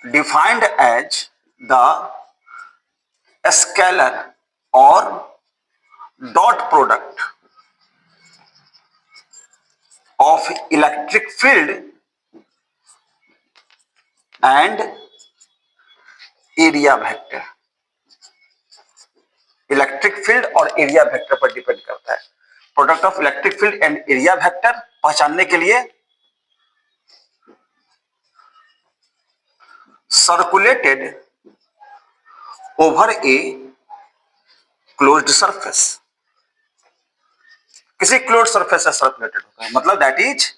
defined as the scalar और dot product of electric field and area vector। Electric field और एरिया वेक्टर पर डिपेंड करता है। Product of electric field and area vector पहचानने के लिए circulated over a closed surface, किसी क्लोज्ड सरफेस से सर्कुलेटेड होता है, मतलब दैट इज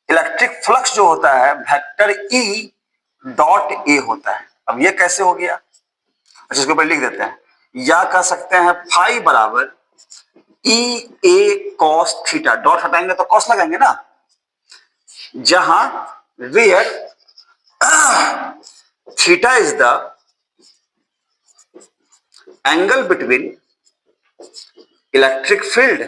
इलेक्ट्रिक फ्लक्स जो होता है वेक्टर ई डॉट ए होता है। अब ये कैसे हो गया, अच्छा इसके ऊपर लिख देते हैं, या कह सकते हैं फाई बराबर E A cos theta, dot हटाएंगे तो कॉस लगाएंगे ना, जहां where theta is the angle between electric field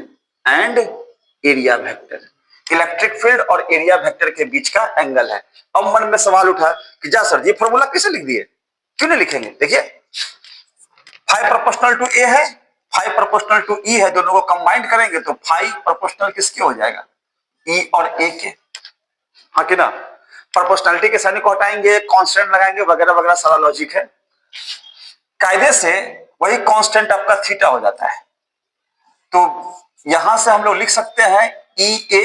and area vector. Electric field और एरिया वेक्टर के बीच का एंगल है। अब मन में सवाल उठा कि जा सर जी फॉर्मूला कैसे लिख दिए, क्यों नहीं लिखेंगे। देखिए फाई प्रोपोर्शनल टू ए है, फाई प्रोपोर्शनल टू ई है, दोनों को कंबाइंड करेंगे तो फाई प्रोपोर्शनल किसके हो जाएगा, ई और ए के, हाँ कि ना। प्रोपोर्शनलिटी के साइन को हटाएंगे, कांस्टेंट लगाएंगे, वगैरह वगैरह सारा लॉजिक है। कायदे से वही कांस्टेंट आपका थीटा हो जाता है। तो यहां से हम लोग लिख सकते हैं ई ए,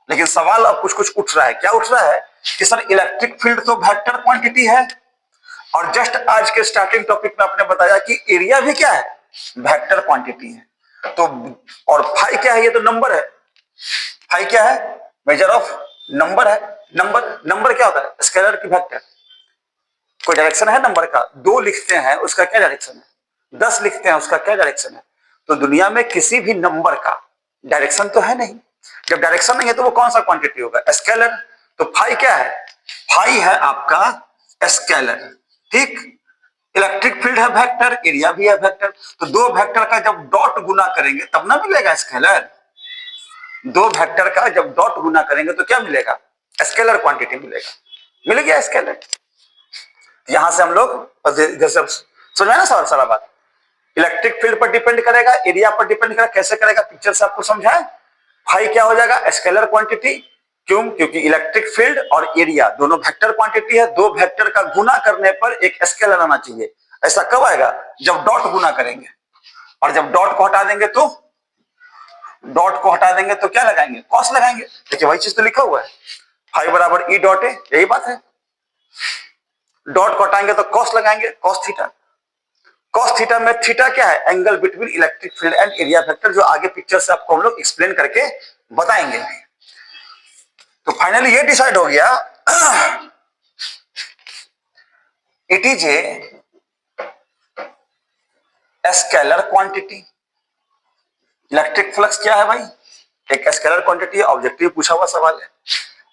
लेकिन सवाल अब कुछ कुछ उठ रहा है। क्या उठ रहा है कि सर इलेक्ट्रिक फील्ड तो वेक्टर क्वांटिटी है, और जस्ट आज के स्टार्टिंग टॉपिक में आपने बताया कि एरिया भी क्या है, वेक्टर क्वांटिटी है। तो और फाई क्या है, ये तो नंबर है। फाई क्या है, मेजर ऑफ नंबर है। नंबर क्या होता है, स्केलर की वेक्टर। कोई डायरेक्शन है नंबर का, 2 लिखते हैं उसका क्या डायरेक्शन है, 10 लिखते हैं उसका क्या डायरेक्शन है। तो दुनिया में किसी भी नंबर का डायरेक्शन तो है नहीं। जब डायरेक्शन नहीं है तो वो कौन सा क्वांटिटी होगा, स्केलर। तो फाई क्या है, फाई है आपका स्केलर, ठीक। इलेक्ट्रिक फील्ड है वेक्टर, एरिया भी है वेक्टर। तो 2 वेक्टर का जब डॉट गुना करेंगे तब ना मिलेगा स्केलर। 2 वेक्टर का जब डॉट गुना करेंगे तो क्या मिलेगा, स्केलर क्वांटिटी मिलेगा। मिल गया स्केलर। यहां से हम लोग जैसे समझ ना सारा बात, इलेक्ट्रिक फील्ड पर डिपेंड करेगा, एरिया पर डिपेंड करेगा। कैसे करेगा, पिक्चर से आपको समझाए। फाई क्या हो जाएगा, स्केलर क्वांटिटी। क्यों, क्योंकि इलेक्ट्रिक फील्ड और एरिया दोनों वेक्टर क्वांटिटी है। 2 वेक्टर का गुना करने पर एक स्केलर आना चाहिए। ऐसा कब आएगा, जब डॉट गुना करेंगे। और जब डॉट को हटा देंगे तो क्या लगाएंगे, कॉस लगाएंगे। देखिए वही चीज तो लिखा हुआ है, फाई बराबर ई डॉट है, यही बात है। डॉट को हटाएंगे तो कॉस लगाएंगे, कॉस थीटा। कॉस थीटा में थीटा क्या है, angle between electric field and area vector, जो आगे पिक्चर से आपको हम लोग एक्सप्लेन करके बताएंगे। तो फाइनली ये डिसाइड हो गया, it is a scalar quantity. Electric flux क्या है भाई, एक स्केलर क्वांटिटी है, ऑब्जेक्टिव पूछा हुआ सवाल है।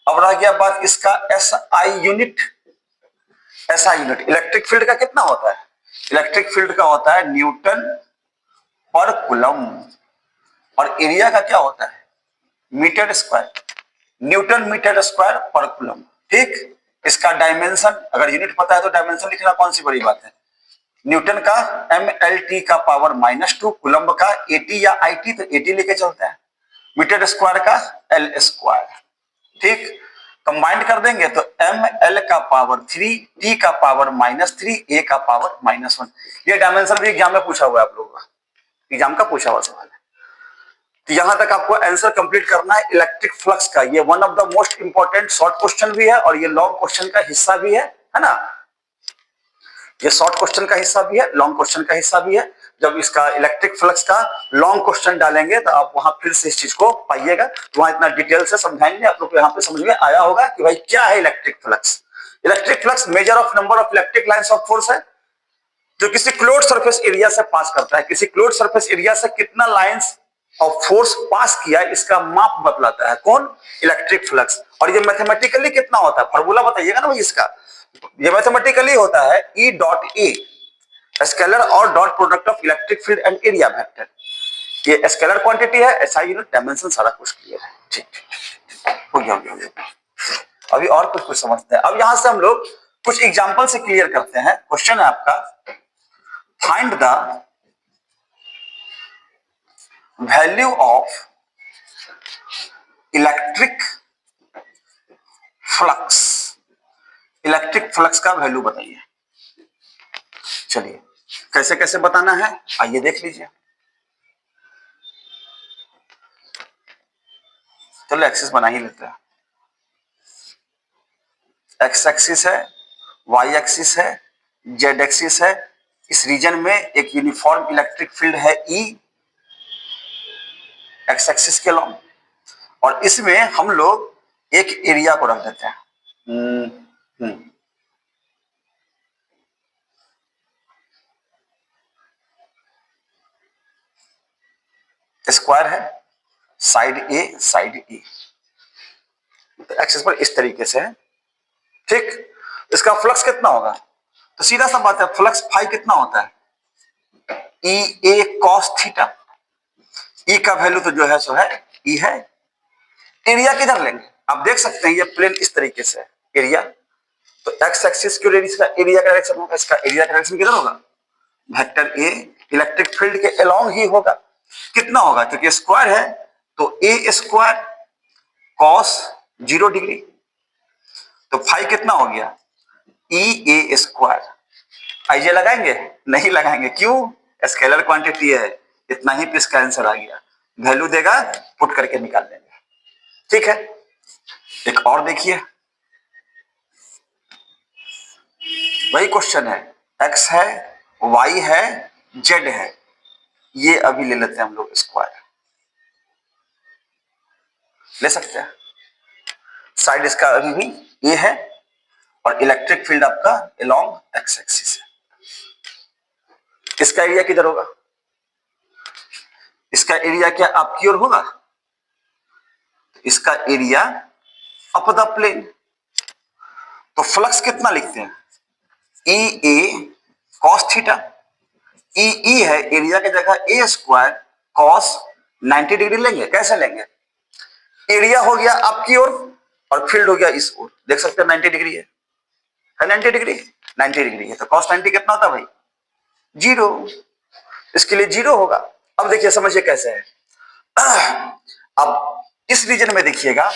अब रह गया बात इसका SI unit. SI unit electric field का कितना होता है, इलेक्ट्रिक फील्ड का होता है न्यूटन पर कूलम, और एरिया का क्या होता है, metre square, newton metre square पर कूलम, ठीक। इसका डायमेंशन अगर यूनिट पता है तो डायमेंशन लिखना कौन सी बड़ी बात है। न्यूटन का mlt का पावर -2, कूलम का at या it तो at लेके चलता है, मीटर स्क्वायर का l स्क्वायर, ठीक। कंबाइंड कर देंगे तो ml का पावर 3, t का पावर -3, a का पावर -1। ये डायमेंशन भी एग्जाम में पूछा हुआ है, आप लोगों का एग्जाम का पूछा हुआ सवाल है। तो यहां तक आपको आंसर कंप्लीट करना है इलेक्ट्रिक फ्लक्स का। ये one of the most important short question भी है और ये लॉन्ग क्वेश्चन का हिस्सा भी है ना। ये शॉर्ट क्वेश्चन का हिस्सा भी है, लॉन्ग क्वेश्चन का हिस्सा भी है। जब इसका इलेक्ट्रिक फ्लक्स का लॉन्ग क्वेश्चन डालेंगे तो आप वहां फिर से इस चीज को पाइएगा, तो वहां इतना डिटेल से समझाएंगे। आप लोग को यहाँ पे समझ में आया होगा कि भाई क्या है electric flux. Electric flux major of number of electric lines of force है, जो किसी क्लोज्ड सरफेस एरिया से पास करता है। किसी क्लोज्ड सरफेस एरिया से कितना लाइंस और फोर्स पास किया, इसका माप बतलाता है कौन? Electric flux. और ये मैथमेटिकली कितना होता है, फॉर्मूला बताइएगा ना भाई इसका। ये मैथमेटिकली होता है ई डॉट ए, स्केलर और dot product of electric field and area vector. ये स्केलर क्वांटिटी है, ऐसा यूनिट डायमेंशन सारा कुछ क्लियर है। ठीक, हो गया। अभी और कुछ समझते हैं। अब यहां से हम लोग कुछ एग्जांपल से क्लियर करते हैं। क्वेश्चन है आपका, find the value of electric flux. Electric flux का वैल्यू बताइए। चलिए कैसे कैसे बताना है आइए देख लीजिए। चलो एक्सिस बना ही लेते हैं। एक्स एक्सिस है, वाई एक्सिस है, जेड एक्सिस है। इस रीजन में एक यूनिफॉर्म इलेक्ट्रिक फील्ड है ई, एक्स एक्सिस के लॉन्ग, और इसमें हम लोग एक एरिया को रख देते हैं। स्क्वायर है, साइड ए साइड ए, तो एक्सिस पर इस तरीके से है। ठीक, इसका फ्लक्स कितना होगा? तो सीधा सा बात है, फ्लक्स फाई कितना होता है? ई ए कॉस थीटा। ई का वैल्यू तो जो है सो है ई है। एरिया किधर लेंगे? आप देख सकते हैं ये प्लेन इस तरीके से है, एरिया। तो एक्स एक्सिस के इसका एरिया का डायरेक्शन होगा, इसका एरिया का डायरेक्शन किधर होगा? वेक्टर ए इलेक्ट्रिक फील्ड के अलोंग ही होगा। कितना होगा? क्योंकि स्क्वायर है तो ए स्क्वायर कॉस 0 डिग्री, तो फाई कितना हो गया? ई ए स्क्वायर। आइए लगाएंगे? नहीं लगाएंगे, क्यों? स्केलर क्वांटिटी है, इतना ही पे इसका आंसर आ गया। वैल्यू देगा, पुट करके निकाल लेंगे। ठीक है, एक और देखिए, वही क्वेश्चन है, एक्स है, वाई है, जेड है। ये अभी ले लेते हैं हम लोग स्क्वायर, ले सकते हैं। साइड इसका अभी भी ए है और इलेक्ट्रिक फील्ड आपका अलोंग एक्स एक्सिस है। इसका एरिया किधर होगा? इसका एरिया क्या आपकी ओर होगा? इसका एरिया अप द प्लेन। तो फ्लक्स कितना लिखते हैं? ई ए कॉस थीटा। ई ई है, एरिया की जगह ए स्क्वायर कॉस 90 डिग्री लेंगे। कैसे लेंगे? एरिया हो गया आपकी ओर और फील्ड हो गया इस ओर। देख सकते हैं 90 डिग्री है 90 डिग्री, 90 डिग्री है, तो कॉस 90 कितना होता है भाई? 0। इसके लिए 0 होगा। अब देखिए समझिए कैसे है। अब इस रीजन में देखिएगा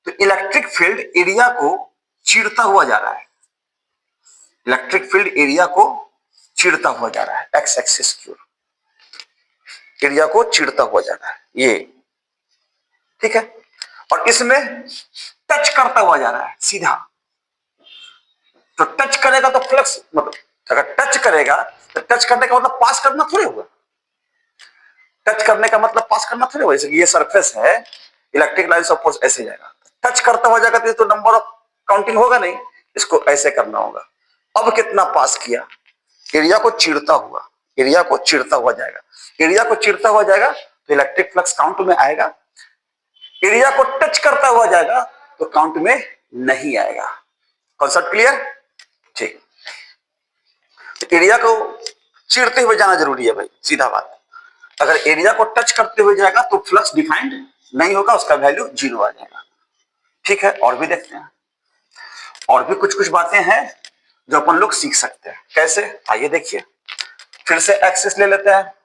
तो इलेक्ट्रिक फील्ड एरिया को चीरता हुआ जा रहा है। इलेक्ट्रिक फील्ड एरिया को चीरता हुआ जा रहा है, एक्स एक्सिस की ओर एरिया को चीरता हुआ जा रहा है ये। ठीक है, और इसमें टच करता हुआ जा रहा है सीधा। तो टच करेगा तो फ्लक्स, मतलब अगर टच करेगा तो टच करने का मतलब पास करना थोड़ी होगा। टच करने का मतलब पास करना थोड़ी होगा। ये सरफेस है, इलेक्ट्रिक लाइन ऑफ फोर्स ऐसे जाएगा, टच करता हुआ जाएगा तो नंबर ऑफ काउंटिंग होगा नहीं, इसको ऐसे करना होगा। अब कितना पास किया? एरिया को चीरता हुआ, एरिया को चीरता हुआ जाएगा। एरिया को चीरता हुआ जाएगा तो इलेक्ट्रिक फ्लक्स काउंट में आएगा। एरिया को टच करता हुआ जाएगा तो काउंट में नहीं आएगा। Concept clear? ठीक, तो एरिया को चीरते हुए जाना जरूरी है भाई, सीधा बात। अगर एरिया को टच करते हुए जाएगा तो फ्लक्स डिफाइंड नहीं होगा, उसका वैल्यू 0 आ जाएगा। ठीक है, और भी देखते हैं। और भी कुछ कुछ बातें हैं जो अपन लोग सीख सकते हैं। कैसे? आइए देखिए, फिर से एक्सिस ले लेते हैं।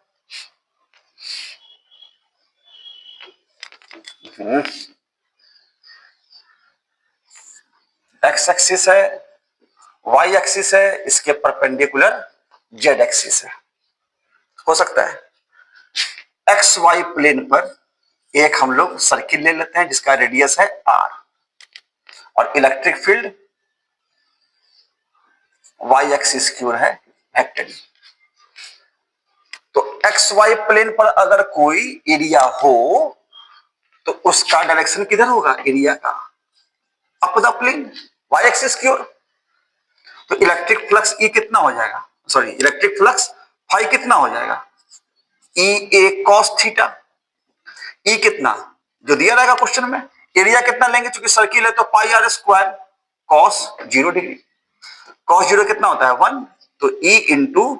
एक्स एक्सिस है, वाई एक्सिस है, इसके परपेंडिकुलर जेड एक्सिस है। हो सकता है एक्स वाई प्लेन पर एक हम लोग सर्किल ले लेते हैं जिसका रेडियस है आर, और इलेक्ट्रिक फील्ड वाई एक्सिस की ओर है वेक्टर। तो एक्स वाई प्लेन पर अगर कोई एरिया हो तो उसका डायरेक्शन किधर होगा? एरिया का up the plane, Y axis की ओर। तो इलेक्ट्रिक फ्लक्स ई कितना हो जाएगा? सॉरी, इलेक्ट्रिक फ्लक्स फाई कितना हो जाएगा? ई ए कॉस थीटा। ई कितना जो दिया रहेगा क्वेश्चन में, एरिया कितना लेंगे, चूंकि सर्किल है तो pi r square cos 0 degree, cos 0 कितना होता है 1, तो E into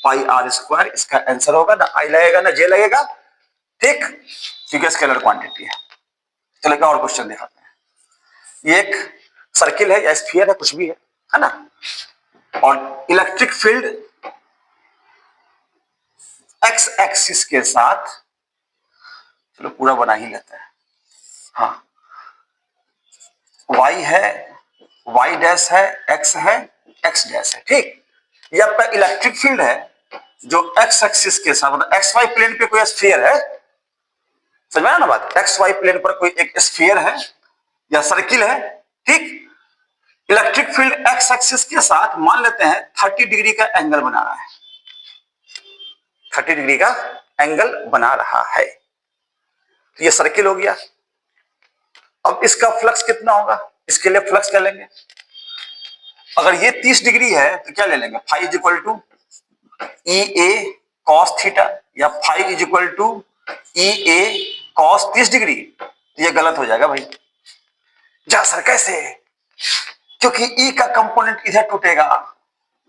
pi r square इसका आंसर होगा, ना आई लगेगा ना जे लगेगा, ठीक, क्योंकि स्केलर क्वांटिटी है। चलो एक और क्वेश्चन दिखाते हैं। ये एक सर्किल है या स्फीयर है, कुछ भी है ना, और इलेक्ट्रिक फील्ड एक्स एक्सिस के साथ, चलो पूरा बना ही लेते हैं, हाँ y है, y डैश है, x है, x डैश है, ठीक। ये आपका इलेक्ट्रिक फील्ड है जो x एक्सिस के साथ, मतलब xy प्लेन पे कोई स्फीयर है, समझ में आया ना बात, xy प्लेन पर कोई एक स्फीयर है या सर्किल है, ठीक। इलेक्ट्रिक फील्ड x एक्सिस के साथ मान लेते हैं 30 डिग्री का एंगल बना रहा है, 30 डिग्री का एंगल बना रहा है, तो ये सर्किल हो गया। अब इसका फ्लक्स कितना होगा, इसके लिए फ्लक्स क्या लेंगे, अगर ये 30 डिग्री है तो क्या ले लेंगे, phi is equal to E A cos theta, या phi is equal to E A cos 30 degree, ये गलत हो जाएगा भाई। जा सर कैसे, क्योंकि ई का कंपोनेंट इधर टूटेगा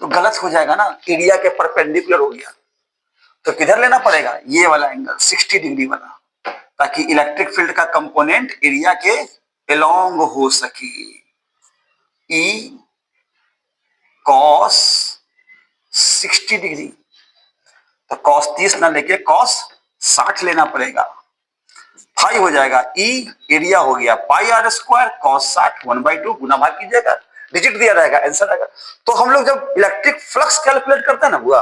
तो गलत हो जाएगा ना, एरिया के परपेंडिकुलर हो गया, तो किधर लेना पड़ेगा, ये वाला एंगल 60 डिग्री वाला, ताकि इलेक्ट्रिक फील्ड का कंपोनेंट एरिया के एलोंग हो सके। ई कॉस 60 डिग्री, तो कॉस 30 ना लेके कॉस 60 लेना पड़ेगा, फाई हो जाएगा, ई एरिया हो गया पाई आर स्क्वायर कॉस 60 1/2 गुना भाग कीजिएगा, डिजिट दिया रहेगा, आंसर आएगा। तो हम लोग जब इलेक्ट्रिक फ्लक्स कैलकुलेट करते हैं ना बुआ,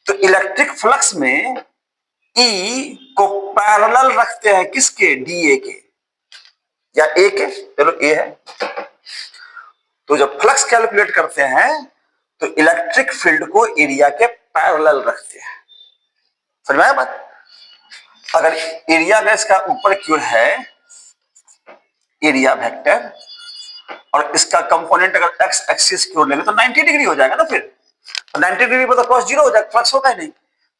तो इलेक्ट्रिक फ्लक्स में ई को पैरेलल रखते हैं किसके, डी ए के या ए के, चलो ए है, तो जब फ्लक्स कैलकुलेट करते हैं तो इलेक्ट्रिक फील्ड को एरिया के पैरेलल रखते हैं, समझ में आया बात। अगर एरिया में इसका ऊपर क्यों है एरिया वेक्टर, और इसका कंपोनेंट अगर एक्स एक्सिस की ओर लेंगे तो 90 डिग्री हो जाएगा ना, फिर तो 90 डिग्री पर तो कॉस 0 हो जाएगा, फ्लक्स होगा ही नहीं,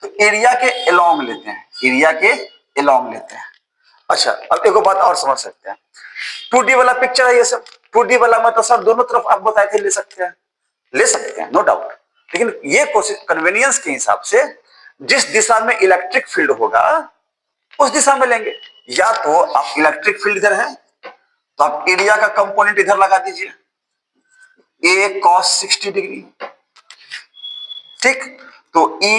तो एरिया के एलोंग लेते हैं, एरिया के एलोंग लेते हैं। अच्छा अब एक बात और समझ सकते हैं, 2D वाला पिक्चर है ये सब, 2D वाला मतलब सर दोनों तरफ आप बताए थे ले सकते हैं, ले सकते हैं नो डाउट, लेकिन ये कोशिश कन्वीनियंस के हिसाब से जिस दिशा में इलेक्ट्रिक फील्ड होगा उस दिशा में लेंगे, या तो आप इलेक्ट्रिक फील्ड इधर है तो आप एरिया का कंपोनेंट इधर लगा दीजिए, ए कॉस 60 डिग्री, ठीक, तो E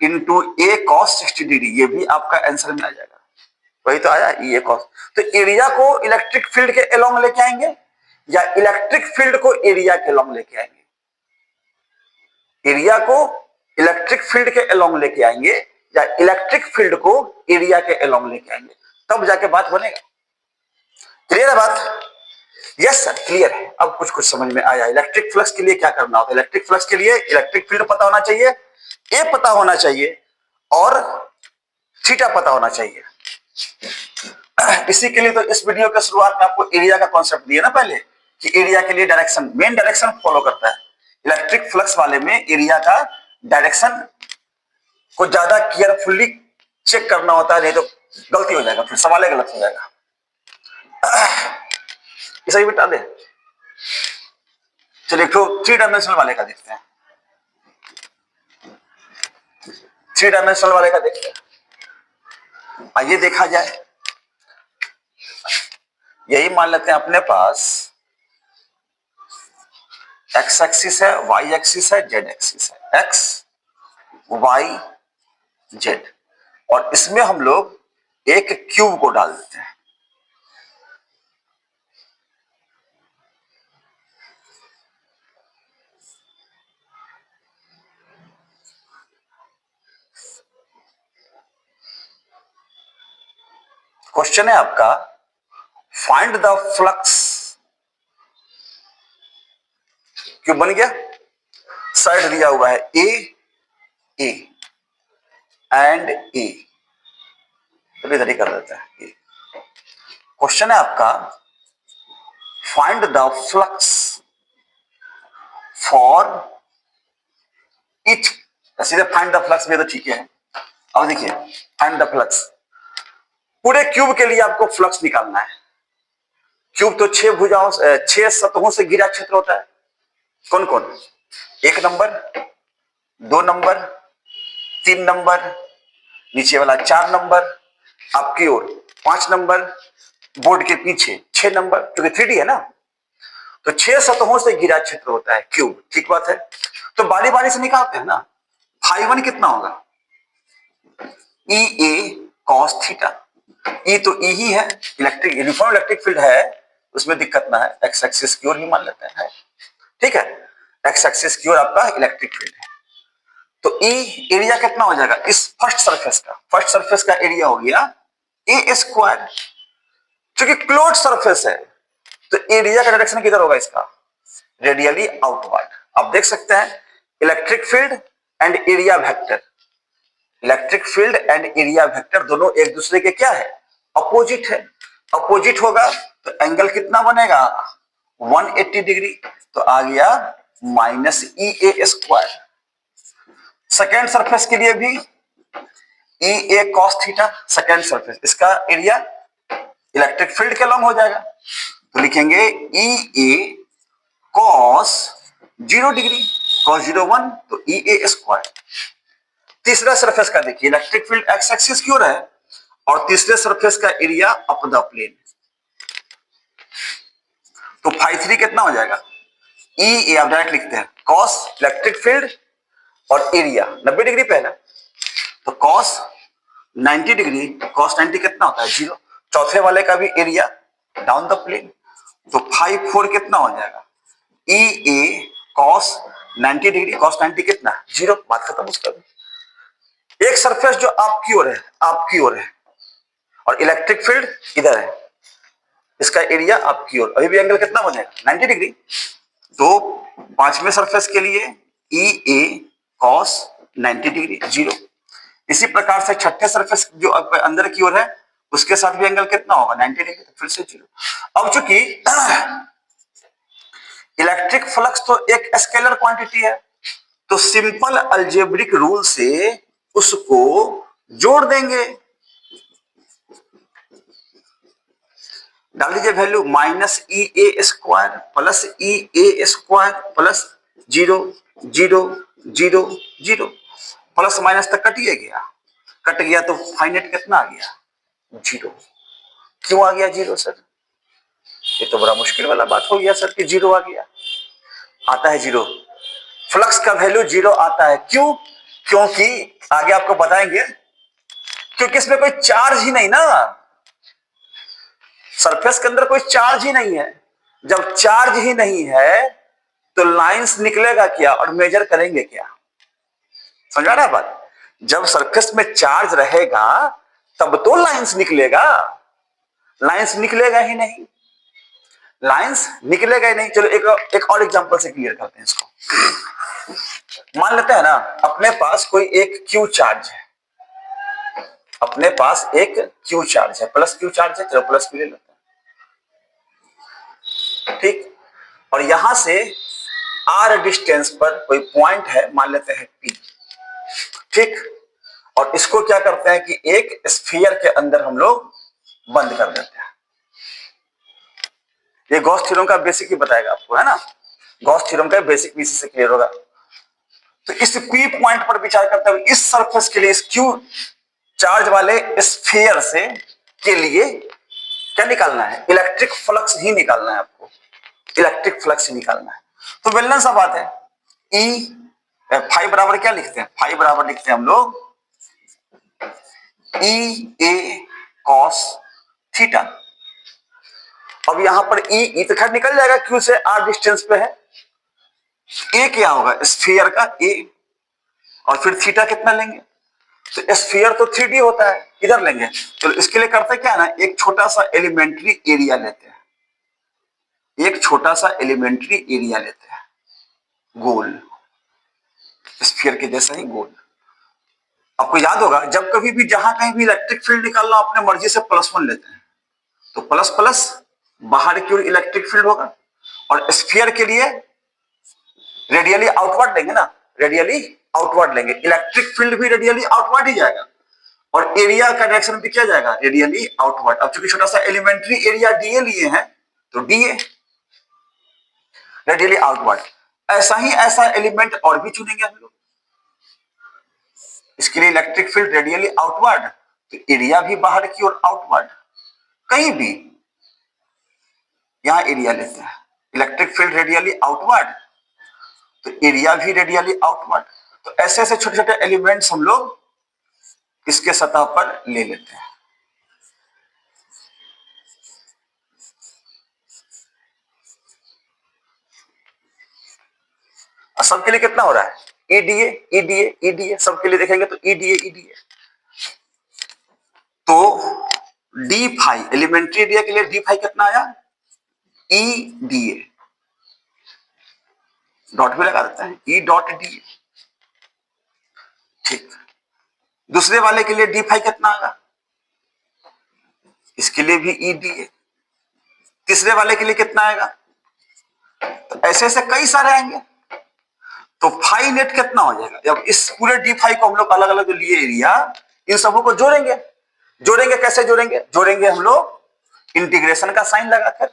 इंटू ए कॉस 60 डिग्री, ये भी आपका आंसर में आ जाएगा, वही तो आया ई ए कॉस। तो एरिया को इलेक्ट्रिक फील्ड के एलोंग लेके आएंगे या इलेक्ट्रिक फील्ड को एरिया के एलोंग लेके आएंगे, एरिया को इलेक्ट्रिक फील्ड के एलोंग लेके आएंगे या इलेक्ट्रिक फील्ड को एरिया के एलोंग लेके आएंगे, तब जाके बात बनेगा। क्लियर है बात, यस सर क्लियर है, अब कुछ कुछ समझ में आया। इलेक्ट्रिक फ्लक्स के लिए क्या करना होता है, इलेक्ट्रिक फ्लक्स के लिए इलेक्ट्रिक फील्ड पता होना चाहिए, ए पता होना चाहिए और थीटा पता होना चाहिए। इसी के लिए तो इस वीडियो के शुरुआत में आपको एरिया का कॉन्सेप्ट दिया ना पहले, कि एरिया के लिए डायरेक्शन, मेन डायरेक्शन फॉलो करता है, इलेक्ट्रिक फ्लक्स वाले में एरिया का डायरेक्शन को ज्यादा केयरफुली चेक करना होता है, नहीं तो गलती हो जाएगा, फिर सवाल गलत हो जाएगा। इसे बिटा दे, चलिए तो 3 डायमेंशनल वाले का देखते हैं, 3 डायमेंशनल वाले का देखते हैं। आइए देखा जाए, यही मान लेते हैं अपने पास एक्स एक्सिस है, वाई एक्सिस है, जेड एक्सिस है, एक्स वाई जेड, और इसमें हम लोग एक क्यूब को डाल देते हैं, क्वेश्चन है आपका फाइंड द फ्लक्स, क्यों बन गया, साइड दिया हुआ है ए ए एंड ए, तो इधर ही कर देते हैं। क्वेश्चन है आपका find the flux for each, सीधे फाइंड द फ्लक्स भी तो ठीक है। अब देखिए फाइंड द फ्लक्स, पूरे क्यूब के लिए आपको फ्लक्स निकालना है। क्यूब तो 6 भुजाओं 6 सतहों से घिरा क्षेत्र होता है। कौन कौन? 1 नंबर, 2 नंबर, 3 नंबर, नीचे वाला 4 नंबर, आपकी ओर 5 नंबर, बोर्ड के पीछे 6 नंबर, क्योंकि 3D है ना, तो 6 सतहों से घिरा क्षेत्र होता है क्यूब। ठीक बात है। तो बारी बारी से निकालते हैं ना। φ1 कितना होगा? ई ए कॉस थीटा। ई तो ई ही है, इलेक्ट्रिक यूनिफॉर्म इलेक्ट्रिक फील्ड है, उसमें दिक्कत ना है, एक्स एक्सिस की ओर ही मान लेते हैं। ठीक है, एक्स एक्सिस की ओर आपका इलेक्ट्रिक फील्ड है। तो ई एरिया कितना हो जाएगा इस फर्स्ट सरफेस का एरिया हो गया ए स्क्वायर। क्योंकि क्लोज सरफेस है तो एरिया का डायरेक्शन किधर होगा इसका? Radially outward. आप देख सकते हैं electric field and area vector, electric field and area vector दोनों एक दूसरे के क्या है? अपोजिट है। अपोजिट होगा तो एंगल कितना बनेगा? 180 डिग्री। तो आ गया माइनस ई ए स्क्वायर। सेकेंड सरफेस के लिए भी ई A cos theta, second surface, इसका एरिया इलेक्ट्रिक फील्ड के लॉन्ग हो जाएगा, तो लिखेंगे ई ए कॉस 0 डिग्री, कॉस 0 1, तो ई ए स्क्वायर। तीसरा सरफेस का देखिए, इलेक्ट्रिक फील्ड एक्स एक्सिस की ओर है और तीसरे सरफेस का एरिया अप द प्लेन, तो φ3 कितना हो जाएगा? ई ए आप डायरेक्ट लिखते हैं कॉस इलेक्ट्रिक फील्ड और एरिया 90 डिग्री पहला, तो कॉस 90 डिग्री, कॉस 90 कितना होता है? 0। चौथे वाले का भी एरिया डाउन द प्लेन, तो φ4 कितना हो जाएगा? ई ए कॉस 90 डिग्री, कॉस 90 कितना? 0। बात खत्म उसका भी। एक सरफेस जो आपकी ओर है, आपकी ओर है, और इलेक्ट्रिक फील्ड इधर है, इसका एरिया आपकी ओर, अभी भी एंगल कितना बनेगा? 90 डिग्री। तो पांचवें सरफेस के लिए ई ए कॉस 90 डिग्री 0। इसी प्रकार से छठे सरफेस जो अंदर की ओर है उसके साथ भी एंगल कितना होगा? 90 डिग्री, तो फिर से 0। अब चूंकि इलेक्ट्रिक फ्लक्स तो एक स्केलर क्वांटिटी है, तो सिंपल अलजेब्रिक रूल से उसको जोड़ देंगे। डाल दीजिए वैल्यू माइनस ई ए स्क्वायर प्लस ई ए स्क्वायर प्लस 0 0 0 0, प्लस माइनस तक कटिए गया, कट गया तो फाइनेट कितना आ गया? 0। क्यों आ गया 0 सर? ये तो बड़ा मुश्किल वाला बात हो गया सर कि 0 आ गया। आता है 0, फ्लक्स का वैल्यू 0 आता है। क्यों? क्योंकि आगे आपको बताएंगे, क्योंकि इसमें कोई चार्ज ही नहीं ना, सरफेस के अंदर कोई चार्ज ही नहीं है। जब चार्ज ही नहीं है तो लाइंस निकलेगा क्या और मेजर करेंगे क्या? समझ आ रहा है बात? जब सरफेस में चार्ज रहेगा तब तो लाइंस निकलेगा, लाइंस निकलेगा ही नहीं, लाइंस निकलेगा ही नहीं। चलो एक और एग्जांपल से क्लियर करते हैं इसको। मान लेते हैं ना अपने पास कोई एक क्यू चार्ज है, अपने पास एक क्यू चार्ज है, प्लस क्यू चार्ज है, चलो प्लस क्यू ले लेते हैं, ठीक। और यहां से आर डिस्टेंस पर कोई पॉइंट है, मान लेते हैं पी, ठीक। और इसको क्या करते हैं कि एक स्फीयर के अंदर हम लोग बंद कर देते हैं। ये गॉस थ्योरम का बेसिक ही बताएगा आपको, है ना, गॉस थ्योरम का बेसिक भी इससे क्लियर होगा। तो इस पी पॉइंट पर विचार करते हुए इस सरफेस के लिए, इस क्यू चार्ज वाले स्फीयर से के लिए क्या निकालना है? इलेक्ट्रिक फ्लक्स ही निकालना है आपको, इलेक्ट्रिक फ्लक्स ही निकालना है। तो बेलना सा बात है, ई फाई बराबर क्या लिखते हैं? फाई बराबर लिखते हैं हम लोग ई ए कॉस थीटा। अब यहां पर ई तो खैर निकल जाएगा, क्यू से आर डिस्टेंस पे है। ए क्या होगा? स्फीयर का ए, और फिर थीटा कितना लेंगे? तो स्फीयर तो 3D होता है, इधर लेंगे। तो इसके लिए करते क्या है ना, एक छोटा सा एलिमेंट्री एरिया लेते हैं, एक छोटा सा एलिमेंट्री एरिया लेते हैं, गोल, स्फीयर के जैसा ही गोल। आपको याद होगा जब कभी भी जहां कहीं भी इलेक्ट्रिक फील्ड निकालना अपने मर्जी से +1 लेते हैं, तो प्लस प्लस बाहर की ओर इलेक्ट्रिक फील्ड होगा, और स्फीयर के लिए रेडियली आउटवर्ड लेंगे ना, रेडियली आउटवर्ड लेंगे, इलेक्ट्रिक फील्ड भी रेडियली आउटवर्ड ही जाएगा। और एरिया का डायरेक्शन भी क्या जाएगा, रेडियली आउटवर्ड। अब चूंकि छोटा सा एलिमेंट्री एरिया डीए लिए हैं तो डीए रेडियली आउटवर्ड। ऐसा ही ऐसा एलिमेंट और भी चुनेंगे हम लोग, इसके लिए इलेक्ट्रिक फील्ड रेडियली आउटवर्ड, तो एरिया भी बाहर की ओर आउटवर्ड। कहीं भी यहां एरिया लेते हैं, इलेक्ट्रिक फील्ड रेडियली आउटवर्ड तो एरिया भी रेडियली आउटवर्ड। तो ऐसे ऐसे छोटे छोटे एलिमेंट्स हम लोग इसके सतह पर ले लेते हैं। सबके लिए कितना हो रहा है, ईडीए ईडीए ईडीए, सबके लिए देखेंगे तो ईडीए ईडीए। तो डी फाई एलिमेंट्री एरिया के लिए डी फाई कितना आया, ई डीए, डॉट भी लगा देते हैं, ई डॉट डी। ठीक, दूसरे वाले के लिए डी फाई कितना आएगा, इसके लिए भी ई डीए। तीसरे वाले के लिए कितना आएगा, तो ऐसे ऐसे कई सारे आएंगे। तो फाई नेट कितना हो जाएगा, जब इस पूरे डी फाई को हम लोग अलग अलग लिए एरिया, इन सबों को जोड़ेंगे। जोड़ेंगे कैसे जोड़ेंगे, जोड़ेंगे हम लोग इंटीग्रेशन का साइन लगाकर,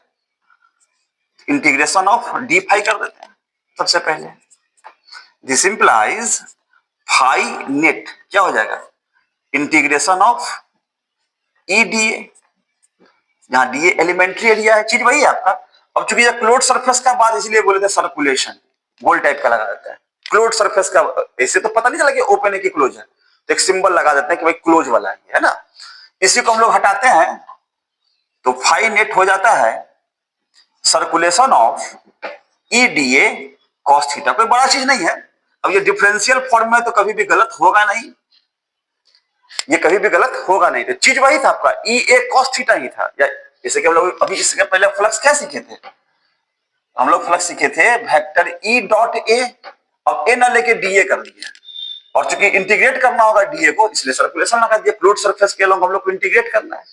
इंटीग्रेशन ऑफ डी फाई कर देते हैं सबसे पहले। दिस इंप्लाइज फाई नेट क्या हो जाएगा, इंटीग्रेशन ऑफ ई डीए, जहां डीए एलिमेंट्री एरिया है, चीज वही है आपका। अब चूंकि ये क्लोज सरफेस का बाद इसलिए बोले थे सर्कुलेशन, गोल टाइप का लगा देता है क्लोज सरफेस का। ऐसे तो पता नहीं चला कि ओपन है कि क्लोज है, तो एक सिंबल लगा देते हैं कि भाई क्लोज वाला है ना। इसी को हम लोग हटाते हैं तो फाई नेट हो जाता है circulation of E DA cos theta. कोई बड़ा चीज नहीं है। अब ये डिफरेंशियल फॉर्म में तो कभी भी गलत होगा नहीं, ये कभी भी गलत होगा नहीं। तो चीज वही था आपका, ई ए कॉस थीटा ही था। जैसे कि हम लोग अभी इसके पहले फ्लक्स क्या सीखे थे, हम लोग फ्लक्स सीखे थे वेक्टर ई डॉट ए, अब ए ना लेके डीए कर दिया, और चूंकि इंटीग्रेट करना होगा डीए को इसलिए सर्कुलेशन लगा दिया। फ्लूइड सरफेस के लोग हम लोग को इंटीग्रेट करना है।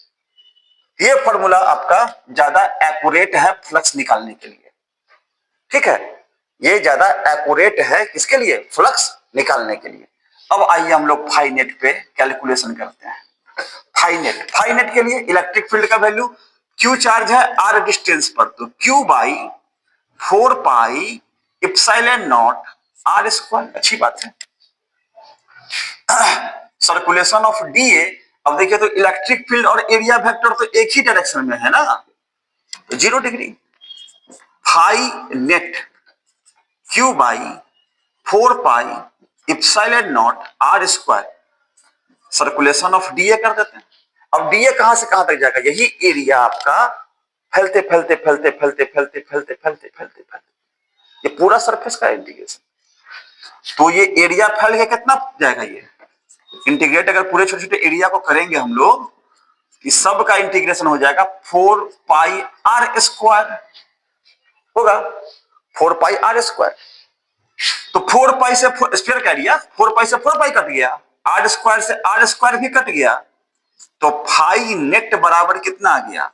ये फॉर्मूला आपका ज्यादा एक्यूरेट है फ्लक्स निकालने के लिए, ठीक है, ये ज्यादा एक्यूरेट है किसके लिए, फ्लक्स निकालने के लिए। अब आइए हम लोग फाई नेट पे कैलकुलेशन करते हैं। फाई नेट के लिए इलेक्ट्रिक फील्ड का वैल्यू, क्यू चार्ज है आर डिस्टेंस पर, तो Q by 4 pi epsilon naught R square, अच्छी बात है। सर्कुलेशन ऑफ डीए, अब देखिए तो इलेक्ट्रिक फील्ड और एरिया वेक्टर तो एक ही डायरेक्शन में है ना, तो 0 degree. Phi net Q by 4 pi epsilon naught R square, circulation of D A कर देते हैं। अब डीए कहां से कहां तक जाएगा, यही एरिया आपका फैलते फैलते फैलते फैलते फैलते फैलते फैलते फैलते फैलते ये पूरा सरफेस का इंटीग्रेशन। तो ये एरिया फैल के कितना जाएगा, ये इंटीग्रेट अगर पूरे छोटे छोटे एरिया को करेंगे हम लोग, इस सब का इंटीग्रेशन हो जाएगा 4 पाई आर स्क्वायर होगा, 4 पाई आर स्क्वायर। तो 4 पाई से स्क्वायर का एरिया, 4 पाई से 4 पाई कट गया, आर स्क्वायर से आर स्क्वायर भी कट गया, तो फाई नेट बराबर कितना आ गया,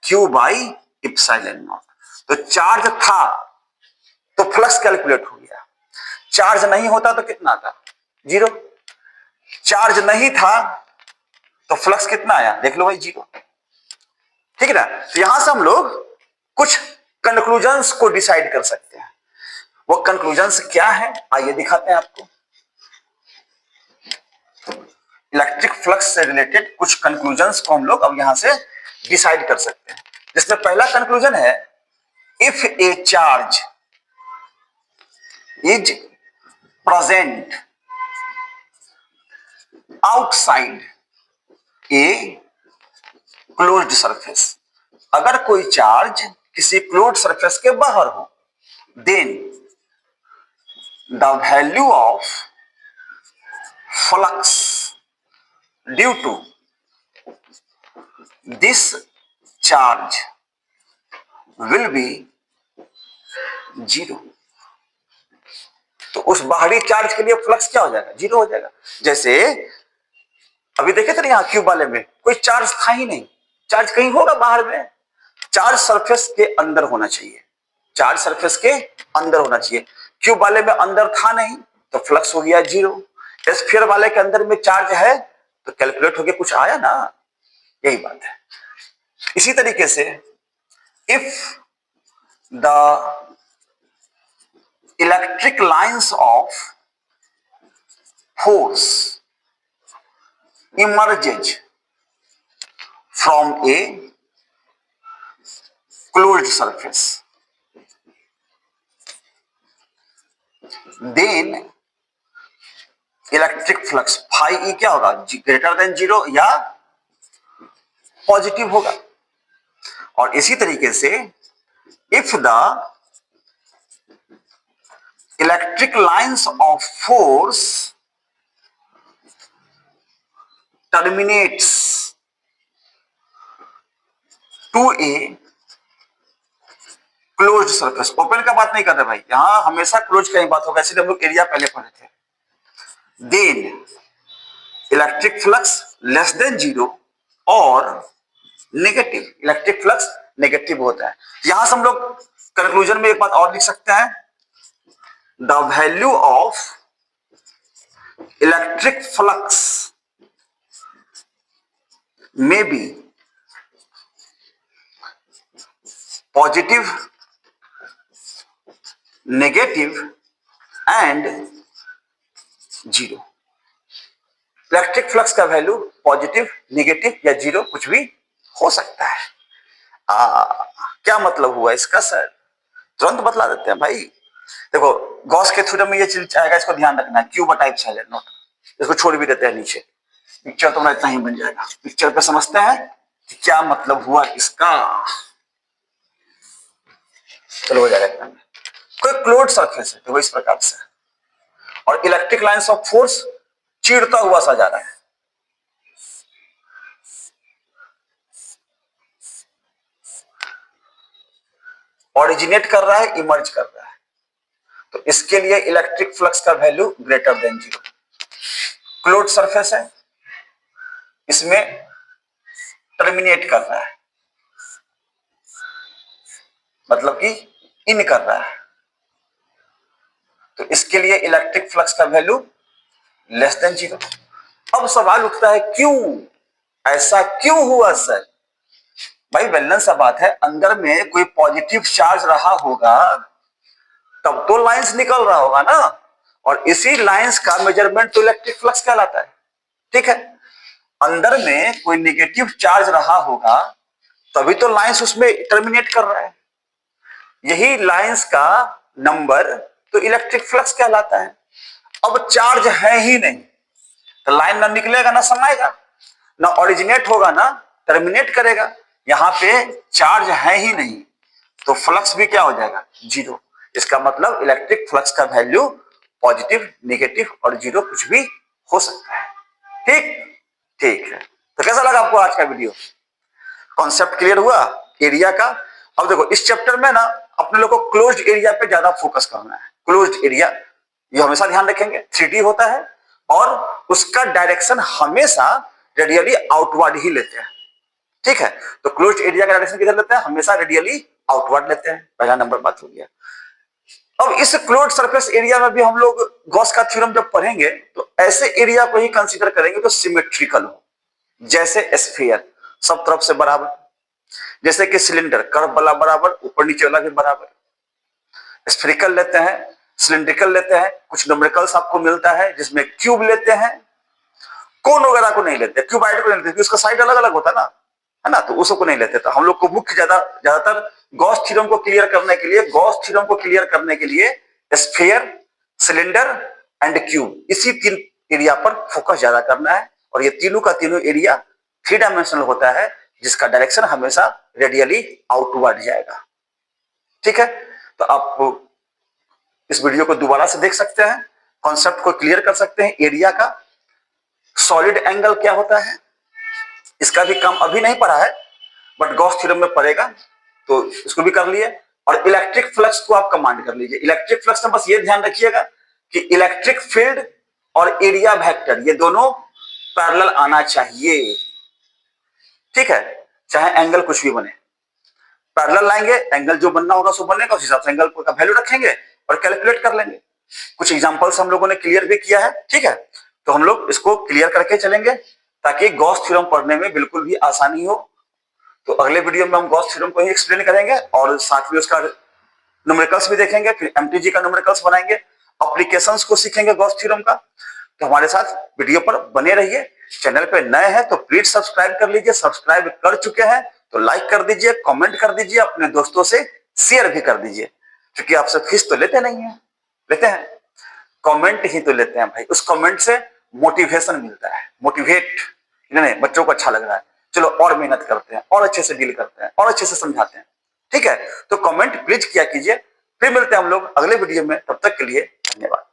क्यू बाई इप्सिलॉन नॉट। तो चार्ज था तो फ्लक्स कैलकुलेट हो गया, चार्ज नहीं होता तो कितना था, 0। चार्ज नहीं था तो फ्लक्स कितना आया, देख लो भाई, 0, ठीक है ना। तो यहां से हम लोग कुछ कंक्लूजन्स को डिसाइड कर सकते हैं। वो कंक्लूजन्स क्या है, आइए दिखाते हैं आपको। इलेक्ट्रिक फ्लक्स से रिलेटेड कुछ कंक्लूजन्स को हम लोग अब यहां से डिसाइड कर सकते हैं। जिसमें पहला कंक्लूजन है, if a charge is present outside a closed surface, अगर कोई चार्ज किसी क्लोज्ड सरफेस के बाहर हो, then the value of flux due to this charge will be 0। तो उस बाहरी चार्ज के लिए फ्लक्स क्या हो जाएगा, 0 हो जाएगा। जैसे अभी देखे थे यहां क्यूब वाले में कोई चार्ज था ही नहीं, चार्ज कहीं होगा बाहर में, चार्ज सरफेस के अंदर होना चाहिए, चार्ज सरफेस के अंदर होना चाहिए। क्यूब वाले में अंदर था नहीं तो फ्लक्स हो गया 0। स्फीयर वाले के अंदर में चार्ज है तो कैलकुलेट होके कुछ आया ना, यही बात है। इसी तरीके से if the electric lines of force emerges from a closed surface, then electric flux phi E क्या होगा, ग्रेटर देन जीरो या पॉजिटिव होगा। और इसी तरीके से if the electric lines of force terminates to a closed surface, open का बात नहीं कर रहे भाई, यहां हमेशा क्लोज का ही बात होगा, इसलिए हम लोग एरिया पहले पढ़े थे। Then electric flux less than zero और नेगेटिव, इलेक्ट्रिक फ्लक्स नेगेटिव होता है। यहां से हम लोग कंक्लूजन में एक बात और लिख सकते हैं, the value of electric flux may be positive, negative and zero. Electric flux का वैल्यू पॉजिटिव, नेगेटिव या जीरो कुछ भी हो सकता है। क्या मतलब हुआ इसका सर, तुरंत बतला देते हैं भाई। देखो गॉस के थ्योरम में ये चीज आएगा, इसको ध्यान रखना है, क्यूब टाइप साइलेंट नोट, इसको छोड़ भी देते हैं नीचे, पिक्चर तो इतना ही बन जाएगा। पिक्चर पे समझते हैं कि क्या मतलब हुआ इसका, चलो हो जाएगा। कोई क्लोज्ड सरफेस है तो इस प्रकार से, और इलेक्ट्रिक लाइंस ऑफ फोर्स चिड़ता हुआ सा जा रहा है, ओरिजिनेट कर रहा है, इमर्ज कर रहा है, तो इसके लिए इलेक्ट्रिक फ्लक्स का value greater than zero. Closed surface है, इसमें टर्मिनेट कर रहा है, मतलब कि इन कर रहा है, तो इसके लिए इलेक्ट्रिक फ्लक्स का वैल्यू लेस देन जीरो। अब सवाल उठता है क्यों, ऐसा क्यों हुआ सर? भाई बैलेंस सा बात है, अंदर में कोई पॉजिटिव चार्ज रहा होगा तब तो लाइंस निकल रहा होगा ना, और इसी लाइंस का मेजरमेंट तो इलेक्ट्रिक फ्लक्स कहलाता है। ठीक है, अंदर में कोई नेगेटिव चार्ज रहा होगा तभी तो लाइंस उसमें टर्मिनेट कर रहा है, यही लाइंस का नंबर तो इलेक्ट्रिक फ्लक्स कहलाता है। अब चार्ज है ही नहीं तो लाइन ना निकलेगा ना समाएगा, ना ओरिजिनेट होगा ना टर्मिनेट करेगा। यहां पे चार्ज है ही नहीं तो फ्लक्स भी क्या हो जाएगा, जीरो। इसका मतलब इलेक्ट्रिक फ्लक्स का वैल्यू पॉजिटिव, नेगेटिव और जीरो कुछ भी हो सकता है। ठीक ठीक है, तो कैसा लगा आपको आज का वीडियो, कॉन्सेप्ट क्लियर हुआ एरिया का? अब देखो इस चैप्टर में ना अपने लोग को क्लोज्ड एरिया पे ज्यादा फोकस करना है। क्लोज्ड एरिया ये हमेशा ध्यान रखेंगे 3D होता है और उसका डायरेक्शन हमेशा रेडियली आउटवर्ड ही लेते हैं। ठीक है, तो क्लोज्ड एरिया का डायरेक्शन किधर लेते हैं, हमेशा रेडियली आउटवर्ड लेते हैं, पहला नंबर बात हो गया। अब इस क्लोज्ड सरफेस एरिया में भी हम लोग गॉस का थ्योरम जब पढ़ेंगे तो ऐसे एरिया को ही कंसीडर करेंगे जो सिमेट्रिकल हो, जैसे स्फीयर सब तरफ से बराबर, जैसे कि सिलेंडर कर्व वाला बराबर, ऊपर नीचे वाला भी बराबर। स्फेरिकल लेते हैं, सिलिंड्रिकल लेते हैं, कुछ न्यूमेरिकल्स आपको मिलता है जिसमें क्यूब लेते हैं, कोन वगैरह को नहीं लेते, क्यूबाइड को नहीं लेते, उसका साइड अलग अलग होता है ना, तो उसको नहीं लेते। तो हम लोग को मुख्य ज्यादातर गॉस थ्योरम को क्लियर करने के लिए स्फीयर, सिलेंडर एंड क्यूब, इसी तीन एरिया पर फोकस ज्यादा करना है। और ये तीनों का तीनों एरिया 3 डायमेंशनल होता है जिसका डायरेक्शन हमेशा रेडियली आउटवर्ड जाएगा। ठीक है, तो आप इस वीडियो को दोबारा से देख सकते हैं, कॉन्सेप्ट को क्लियर कर सकते हैं एरिया का। सॉलिड एंगल क्या होता है इसका भी काम अभी नहीं पढ़ा है, बट गॉस थ्योरम में पढ़ेगा तो इसको भी कर लिए। और इलेक्ट्रिक फ्लक्स को आप कमांड कर लीजिए। इलेक्ट्रिक फ्लक्स में बस ये ध्यान रखिएगा कि इलेक्ट्रिक फील्ड और एरिया वेक्टर ये दोनों पैरेलल आना चाहिए। ठीक है, चाहे एंगल कुछ भी बने, पैरेलल लाएंगे, एंगल जो बनना होगा सो बनेगा, उस हिसाब से एंगल का वैल्यू रखेंगे और कैलकुलेट कर लेंगे। कुछ एग्जांपल्स हम लोगों ने क्लियर भी किया है। ठीक है, तो हम लोग इसको क्लियर करके चलेंगे ताकि गॉस थ्योरम पढ़ने में बिल्कुल भी आसानी हो। तो अगले वीडियो में हम गॉस थ्योरम को ही एक्सप्लेन करेंगे और साथ में उसका न्यूमेरिकल्स भी देखेंगे, फिर एमटीजी का न्यूमेरिकल्स बनाएंगे, एप्लीकेशंस को सीखेंगे गॉस थ्योरम का। तो हमारे साथ वीडियो पर बने रहिए। चैनल पे नए हैं तो प्लीज सब्सक्राइब कर लीजिए, सब्सक्राइब कर चुके हैं तो लाइक कर दीजिए, कमेंट कर दीजिए, अपने दोस्तों से शेयर भी कर दीजिए, क्योंकि आपसे फीस तो लेते नहीं है, लेते हैं कमेंट ही तो लेते हैं भाई। उस कमेंट से मोटिवेशन मिलता है, मोटिवेट नहीं, बच्चों को अच्छा लग रहा है, चलो और मेहनत करते हैं, और अच्छे से डील करते हैं, और अच्छे से समझाते हैं। ठीक है, तो कमेंट प्लीज किया कीजिए। फिर मिलते हैं हम लोग अगले वीडियो में, तब तक के लिए धन्यवाद।